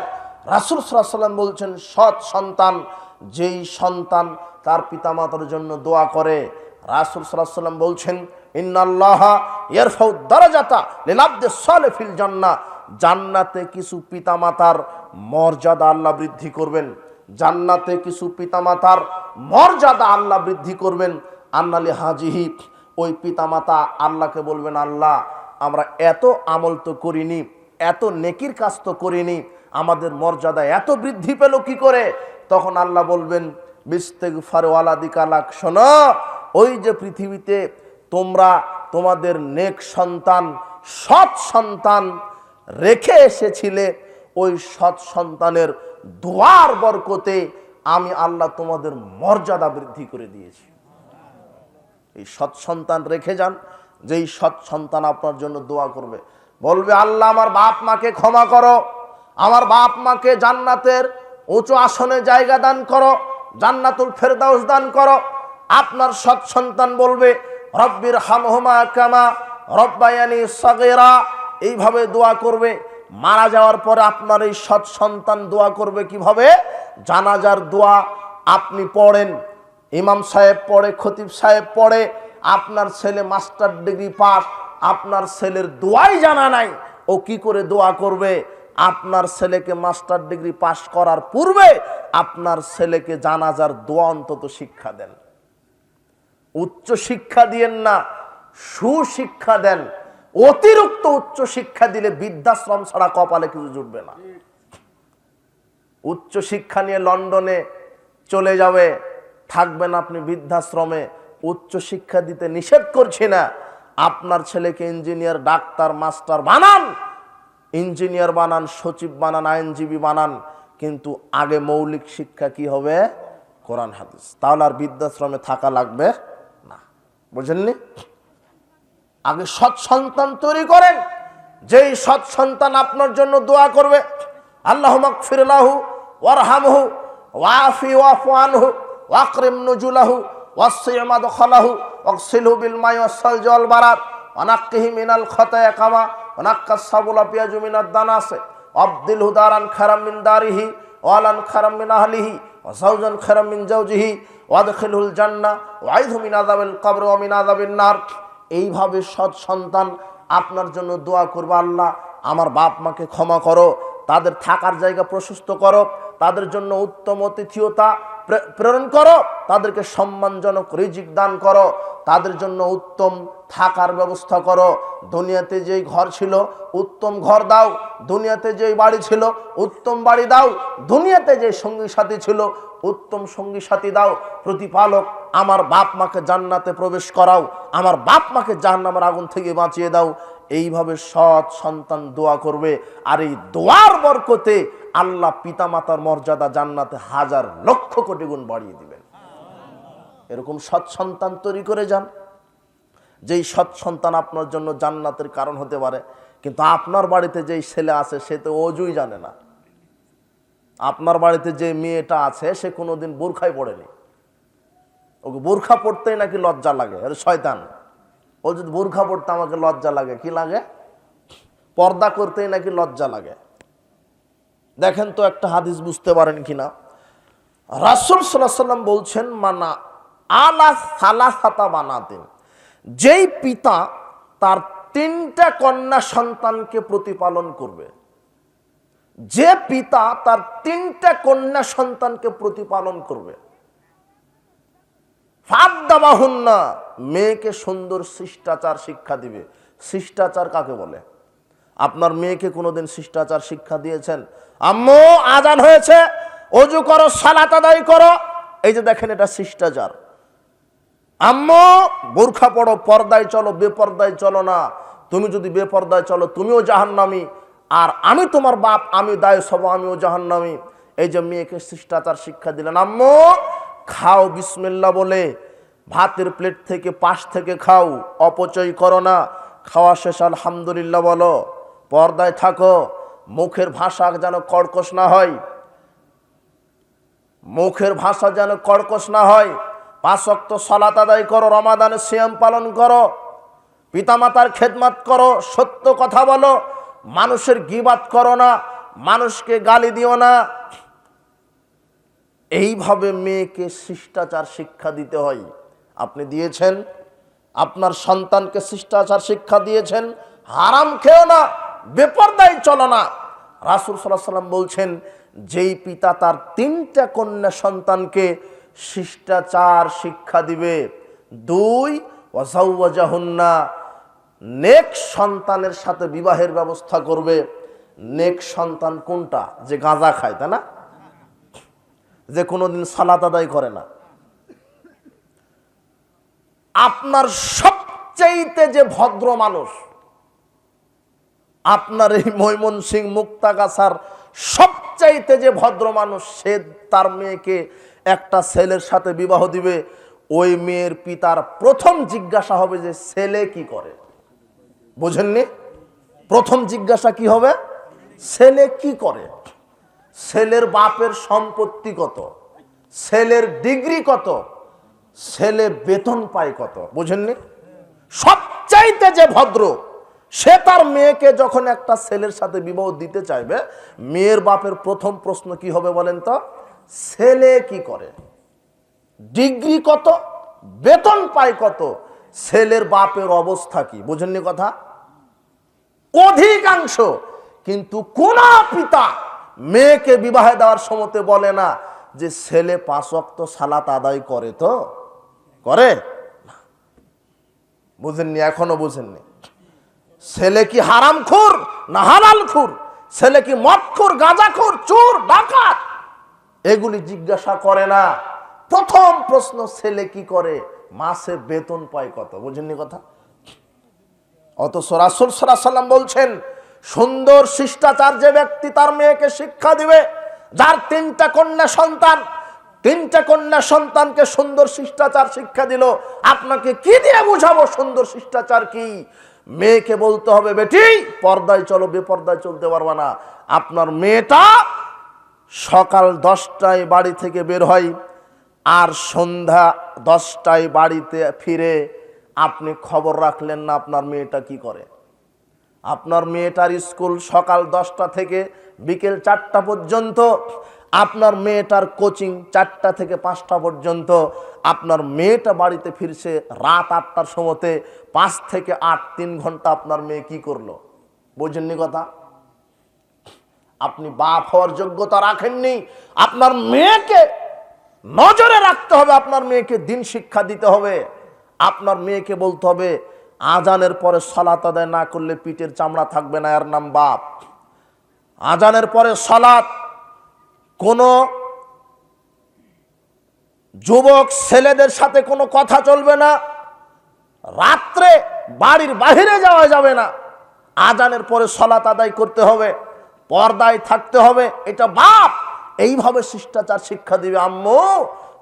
রাসূল সাল্লাল্লাহু আলাইহি ওয়াসাল্লাম বলছেন, সৎ সন্তান যেই সন্তান তার পিতামাতার জন্য দোয়া করে। রাসূল সাল্লাল্লাহু আলাইহি ওয়াসাল্লাম বলছেন, ইন্নাল্লাহা ইয়ারফাউ দারাজাতা লিল আবদি সালিহ ফিল জান্নাহ। জান্নাতে কিছু পিতামাতার মর্যাদা আল্লাহ বৃদ্ধি করবেন। জান্নাতে কিছু পিতামাতার মর্যাদা আল্লাহ বৃদ্ধি করবেন। আন্নালি হাজিহি, ওই পিতামাতা আল্লাহকে বলবেন, আল্লাহ আমরা এত আমল তো করিনি, এত নেকির কাজ তো করিনি, আমাদের মর্যাদা এত বৃদ্ধি পেল কি করে? তখন আল্লাহ বলবেন, বিস্তেগফার ওয়ালাদিকা লাক, শোনো, ওই যে পৃথিবীতে তোমরা তোমাদের নেক সন্তান, সৎ সন্তান রেখে এসেছিলে, ওই সৎ সন্তানের দোয়ার বরকতে আমি আল্লাহ তোমাদের মর্যাদা বৃদ্ধি করে দিয়েছি। এই সৎ সন্তান রেখে যান, যেই সৎ সন্তান আপনার জন্য দোয়া করবে, বলবে, আল্লাহ আমার বাপ মাকে ক্ষমা করো, আমার বাপ মাকে জান্নাতের উঁচু আসনে জায়গা দান করো, জান্নাতুল ফেরদাউস দান করো। আপনার সৎ সন্তান বলবে, রব্বির হামহুমা কামা রব্বায়ানি সাগীরা, এইভাবে দোয়া করবে। মারা যাওয়ার পরে আপনার এই সৎ সন্তান দোয়া করবে কিভাবে? জানাজার দোয়া আপনি পড়েন, ইমাম সাহেব পড়ে, খতিব সাহেব পড়ে, আপনার ছেলে মাস্টার ডিগ্রি পাস, আপনার ছেলের দোয়াই জানা নাই, ও কি করে দোয়া করবে? আপনার ছেলেকে মাস্টার ডিগ্রি পাস করার পূর্বে আপনার ছেলেকে জানাজার দোয়া অন্তত শিক্ষা দেন। উচ্চ শিক্ষা দিয়েন না, সুশিক্ষা দেন। অতিরিক্ত উচ্চ শিক্ষা দিলে বৃদ্ধাশ্রম ছাড়া কপালে কিছু জুটবে না। উচ্চ শিক্ষা নিয়ে লন্ডনে চলে যাবে, থাকবেন আপনি বৃদ্ধাশ্রমে। উচ্চ শিক্ষা দিতে নিষেধ করছি না, আপনার ছেলেকে ইঞ্জিনিয়ার, ডাক্তার, মাস্টার বানান, ইঞ্জিনিয়ার বানান, সচিব বানান, আইনজীবী বানান, কিন্তু আগে মৌলিক শিক্ষা কি হবে? কোরআন হাদিস। তাহলে আর বৃদ্ধাশ্রমে থাকা লাগবে না। বুঝেননি? আগে সৎ সন্তান তৈরি করেন, যেই সৎ সন্তান আপনার জন্য দোয়া করবে, আল্লাহুম্মা গফির লাহু ওয়ারহামহু ওয়াফি ওয়াফু আনহু ওয়াকরিম নুজুলাহু ওয়াসসি' মাদখালাহু ওয়াগসিলহু বিল মাই ওয়াসসালজি ওয়াল বারাদ ওয়ানাক্কিহি মিনাল খাতায়া কামা ওয়ানাক্কাস সাবুলা পিয়াজু মিনাদ দানাসে ওয়াবদিলহু দারান খারাম মিন দারিহি ওয়ালান খারাম মিন আহলিহি ওয়া যাওজান খারাম মিন যাওজিহি ওয়াদখিলহুল জান্নাহ ওয়াইযহু মিন আযাবিল কবর ওয়া মিন আযাবিন নার। এইভাবে সৎ সন্তান আপনার জন্য দোয়া করবে, আল্লাহ আমার বাপ মাকে ক্ষমা করো, তাদের থাকার জায়গা প্রশস্ত করো, তাদের জন্য উত্তম অতিথিয়তা প্রেরণ করো, তাদেরকে সম্মানজনক রিজিক দান করো, তাদের জন্য উত্তম থাকার ব্যবস্থা করো। দুনিয়াতে যেই ঘর ছিল উত্তম ঘর দাও, দুনিয়াতে যেই বাড়ি ছিল উত্তম বাড়ি দাও, দুনিয়াতে যে সঙ্গী সাথী ছিল উত্তম সঙ্গী সাথী দাও। প্রতিপালক আমার বাপ মাকে জান্নাতে প্রবেশ করাও, আমার বাপ মাকে জাহান্নামের আগুন থেকে বাঁচিয়ে দাও। এইভাবে সৎ সন্তান দোয়া করবে, আর এই দোয়ার বরকতে আল্লাহ পিতামাতার মর্যাদা জান্নাতে হাজার লক্ষ কোটি গুণ বাড়িয়ে দিবেন। এরকম সৎ সন্তান তৈরি করে যান, যেই সৎ সন্তান আপনার জন্য জান্নাতের কারণ হতে পারে। কিন্তু আপনার বাড়িতে যেই ছেলে আছে সে তো অজুই জানে না, আপনার বাড়িতে যে মেয়েটা আছে সে কোনোদিন বোরখাই পড়েনি, ওকে বোরখা পড়তেই নাকি লজ্জা লাগে। আরে শয়তান, ও যদি বোরখা পড়তে আমাকে লজ্জা লাগে, কি লাগে? পর্দা করতেই নাকি লজ্জা লাগে। দেখেন তো একটা হাদিস বুঝতে পারেন কিনা। রাসূল সাল্লাল্লাহু আলাইহি ওয়াসাল্লাম বলছেন, মানা আলা সালাসাতা বানাতিন, যেই পিতা তার 3টা কন্যা সন্তানকে প্রতিপালন করবে, যে পিতা তার 3টা কন্যা সন্তানকে প্রতিপালন করবে, ফাদ্দাবাহুন্না, মেয়েকে সুন্দর শিষ্টাচার শিক্ষা দিবে। শিষ্টাচার কাকে বলে? আপনার মেয়েকে কোনোদিন শিষ্টাচার শিক্ষা দিয়েছেন? আম্মু আজান হয়েছে, ওযু করো, সালাত আদায় করো, এই যে দেখেন এটা শিষ্টাচার। আম্মু বোরখা পড়ো, পর্দায় চলো, বেপর্দায় চলো না। তুমি যদি বেপর্দায় চলো তুমিও জাহান্নামী, আর আমি তোমার বাপ, আমি দায়ুস হব, আমিও জাহান্নামী। এই যে মেয়েকে শিষ্টাচার শিক্ষা দিলেন। আম্মু খাও বিসমিল্লাহ বলে, ভাতের প্লেট থেকে পাশ থেকে খাও, অপচয় করো না। খাওয়া শেষ আলহামদুলিল্লাহ বলো, পর্দায় থাকো, মুখের ভাষা যেন কর্কশ না হয়, মুখের ভাষা যেন কর্কশ না হয়। 5 ওয়াক্ত সালাত আদায় করো, রমাদানের সিয়াম পালন করো, পিতামাতার খেদমত করো, সত্য কথা বলো, মানুষের গীবাত করো না, মানুষকে গালি দিও না। এইভাবে মেয়েকে শিষ্টাচার শিক্ষা দিতে হয়। আপনি দিয়েছেন, আপনার সন্তানকে শিষ্টাচার শিক্ষা দিয়েছেন, হারাম খেও না, বেপরদায় চলো না। রাসূল সাল্লাল্লাহু আলাইহি ওয়াসাল্লাম বলছেন, যেই পিতা তার 3টা কন্যা সন্তানকে শিষ্টাচার শিক্ষা দিবে, 2 ওয়াজাওয়াজাহুন্না, নেক্সট সন্তানের সাথে বিবাহের ব্যবস্থা করবে। নেক্সট সন্তান কোনটা? যে গাঁজা খায়, তাই না? যে কোনোদিন সালাত আদায় করে না। আপনার সবচাইতে যে ভদ্র মানুষ, আপনার এই ময়মনসিংহ মুক্তাগাছার সবচাইতে যে ভদ্র মানুষ, সে তার মেয়েকে একটা ছেলের সাথে বিবাহ দিবে, ওই মেয়ের পিতার প্রথম জিজ্ঞাসা হবে যে ছেলে কি করে। বুঝেননি? প্রথম জিজ্ঞাসা কি হবে? ছেলে কি করে। ছেলের বাপের সম্পত্তি কত, ছেলের ডিগ্রি কত, ছেলে বেতন পায় কত। বুঝেননি? সবচাইতে যে ভদ্র, সে তার মেয়েকে যখন একটা ছেলের সাথে বিবাহ দিতে চাইবে, মেয়ের বাপের প্রথম প্রশ্ন কি হবে বলেন তো? ছেলে কি করে, ডিগ্রি কত, বেতন পায় কত, ছেলের বাপের অবস্থা কি। বুঝেননি কথা? অধিকাংশ কিন্তু কোন পিতা মেয়েকে বিবাহে দেওয়ার সময়তে বলে না যে ছেলে 5 ওয়াক্ত সালাত আদায় করে, তো করে। বুঝেননি? এখনো বুঝেননি? ছেলে কি হারামখোর না হালালখোর, ছেলে কি মদখোর, গাঁজাখোর, চোর, ডাকাত, এগুলি জিজ্ঞাসা করে না। প্রথম প্রশ্ন ছেলে কি করে, মাসে বেতন পায় কত। বুঝেননি কথা? অথচ রাসূল সাল্লাল্লাহু আলাইহি ওয়াসাল্লাম বলছেন, সুন্দর শিষ্টাচার যে ব্যক্তি তার মেয়েকে শিক্ষা দিবে, যার 3টা কন্যা সন্তান, 3টা কন্যা সন্তানকে সুন্দর শিষ্টাচার শিক্ষা দিল। আপনাকে কি দিয়ে বুঝাবো সুন্দর শিষ্টাচার কি? মেয়েকে বলতে হবে, বেটি পর্দায় চলো, বেপর্দায় চলতে পারবা না। আপনার মেয়েটা সকাল 10টায় বাড়ি থেকে বের হয়, আর সন্ধ্যা 10টায় বাড়িতে ফিরে, আপনি খবর রাখলেন না আপনার মেয়েটা কি করে। আপনার মেয়েটার স্কুল সকাল 10টা থেকে বিকেল 4টা পর্যন্ত, আপনার মেয়েটার কোচিং 4টা থেকে 5টা পর্যন্ত। আপনার মেয়েটা বাড়িতে ফিরছে রাত 8টার সময়তে, 5 থেকে 8, 3 ঘন্টা আপনার মেয়ে কি করলো। বুঝেননি কথা? আপনি বাপ হওয়ার যোগ্যতা রাখেননি। আপনার মেয়েকে নজরে রাখতে হবে, আপনার মেয়েকে দিন শিক্ষা দিতে হবে। আপনার মেয়েকে বলতে হবে, আজানের পরে সালাত আদায় না করলে পিঠের চামড়া থাকবে না, এর নাম বাপ। আজানের পরে সালাত, কোন যুবক ছেলেদের সাথে কোনো কথা চলবে না, রাত্রে বাড়ির বাইরে যাওয়া যাবে না, আজানের পরে সালাত আদায় করতে হবে, পর্দায় থাকতে হবে। এটা বাপ এইভাবে শিষ্টাচার শিক্ষা দিবে। আম্মু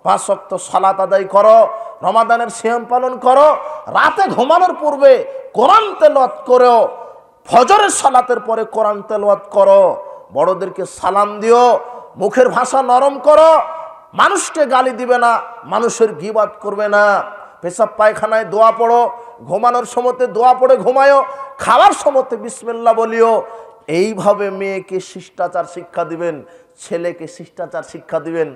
5 ওয়াক্ত সালাত আদায় করো, রমাদানের সিয়াম পালন করো, রাতে ঘুমানোর পূর্বে কোরআন তেলাওয়াত করো, ফজরের সালাতের পরে কোরআন তেলাওয়াত করো, বড়দেরকে সালাম দিও, মুখের ভাষা নরম করো, মানুষকে গালি দিবে না, মানুষের গীবাত করবে না, পেশাব পায়খানায় দোয়া পড়ো, ঘুমানোর সময়তে দোয়া পড়ে ঘুমায়ো, খাওয়ার সময়তে বিসমিল্লাহ বলিও। এইভাবে মেয়েকে শিষ্টাচার শিক্ষা দিবেন, ছেলেকে শিষ্টাচার শিক্ষা দিবেন।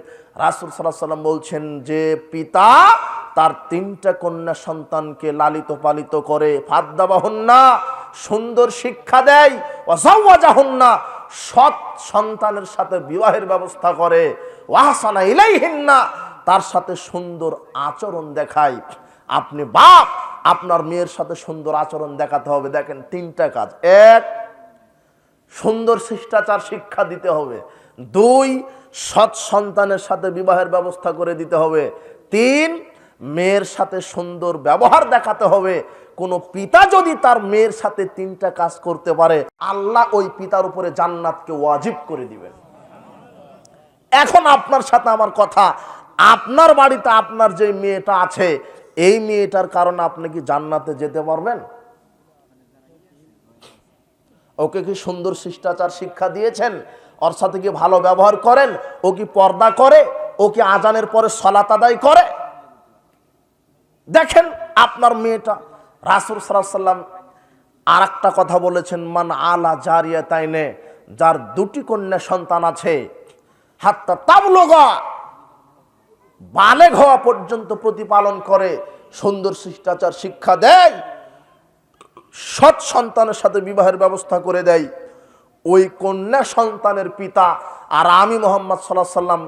রাসূল সাল্লাল্লাহু আলাইহি ওয়াসাল্লাম বলছেন, যে পিতা তার 3টা কন্যা সন্তানকে লালিত পালিত করে, ফাদ্দাবাহুন্না, সুন্দর শিক্ষা দেয়, ওয়াজাওয়াজাহুন্না, সৎ সন্তানের সাথে বিবাহের ব্যবস্থা করে, ওয়াহসানা ইলাইহিন্না, তার সাথে সুন্দর আচরণ দেখায়। আপনি বাপ, আপনার মেয়ের সাথে সুন্দর আচরণ দেখাতে হবে। দেখেন 3টা কাজ। 1, সুন্দর শিষ্টাচার শিক্ষা দিতে হবে। 2, সৎ সন্তানের সাথে বিবাহের ব্যবস্থা করে দিতে হবে। 3, মেয়ের সাথে সুন্দর ব্যবহার দেখাতে হবে। কোন পিতা যদি তার মেয়ের সাথে 3টা কাজ করতে পারে, আল্লাহ ওই পিতার উপরে জান্নাতকে ওয়াজিব করে দিবেন। এখন আপনার সাথে আমার কথা, আপনার বাড়িতে আপনার যে মেয়েটা আছে, এই মেয়েটার কারণে আপনি কি জান্নাতে যেতে পারবেন? ওকে কি সুন্দর শিষ্টাচার শিক্ষা দিয়েছেন? ওর সাথে কি ভালো ব্যবহার করেন? ও কি পর্দা করে? ও কি আজানের পরে সালাত আদায় করে? দেখেন আপনার মেয়েটা, রাসূল সাল্লাল্লাহু আলাইহি ওয়াসাল্লাম আর একটা কথা বলেছেন, মান আলা জারিয়াতাইনে, যার দুটি কন্যা সন্তান আছে, হাত্তা তাবলুগা, বালেগ হওয়া পর্যন্ত প্রতিপালন করে, সুন্দর শিষ্টাচার শিক্ষা দেয়, সৎ সন্তানের সাথে বিবাহের ব্যবস্থা করে দেয়, ওই কন্যা সন্তানের পিতা আর আমি মুহাম্মদ সাল্লাল্লাহু আলাইহি সাল্লাম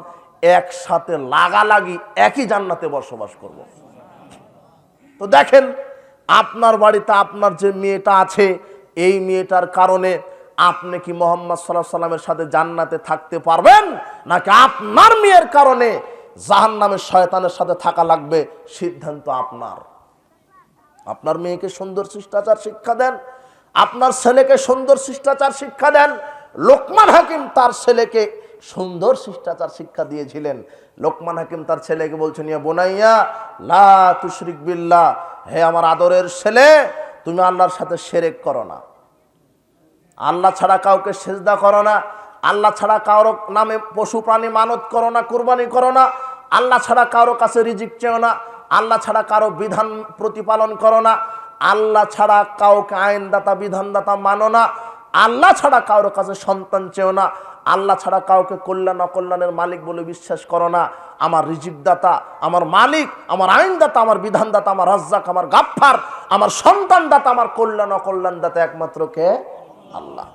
একসাথে লাগালাগি একই জান্নাতে বসবাস করব। তো দেখেন, আপনার বাড়িতে আপনার যে মেয়েটা আছে, এই মেয়েটার কারণে আপনি কি মুহাম্মদ সাল্লাল্লাহু আলাইহি সাল্লামের সাথে জান্নাতে থাকতে পারবেন, নাকি আপনার মেয়ের কারণে জাহান্নামের শয়তানের সাথে থাকা লাগবে? সিদ্ধান্ত আপনার। আপনার মেয়েকে সুন্দর শিষ্টাচার শিক্ষা দেন, আপনার ছেলেকে সুন্দর শিষ্টাচার শিক্ষা দেন। লোকমান হাকিম তার ছেলেকে সুন্দর শিষ্টাচার শিক্ষা দিয়েছিলেন। লোকমান হাকিম তার ছেলেকে বলছেন, ইয়া বুনাইয়া লা তুশরিক বিল্লাহ, হে আমার আদরের ছেলে, তুমি আল্লাহর সাথে শিরক করো না, আল্লাহ ছাড়া কাউকে সিজদা করো না, আল্লাহ ছাড়া কারো নামে পশু প্রাণী মানত করো না, কুরবানি করো না, আল্লাহ ছাড়া কারো কাছে রিজিক চেও না, আল্লাহ ছাড়া কারো বিধান প্রতিপালন করো না, আল্লাহ ছাড়া কাউকে আইনদাতা বিধানদাতা মানো না, আল্লাহ ছাড়া কারো কাছে সন্তান চেও না, আল্লাহ ছাড়া কাউকে কল্যাণ অকল্যাণের মালিক বলে বিশ্বাস করো না। আমার রিজিকদাতা, আমার মালিক, আমার আইনদাতা, আমার বিধানদাতা, আমার রাজ্জাক, আমার গাফফার, আমার সন্তানদাতা, আমার কল্যাণ অকল্যাণদাতা একমাত্র কে? আল্লাহ।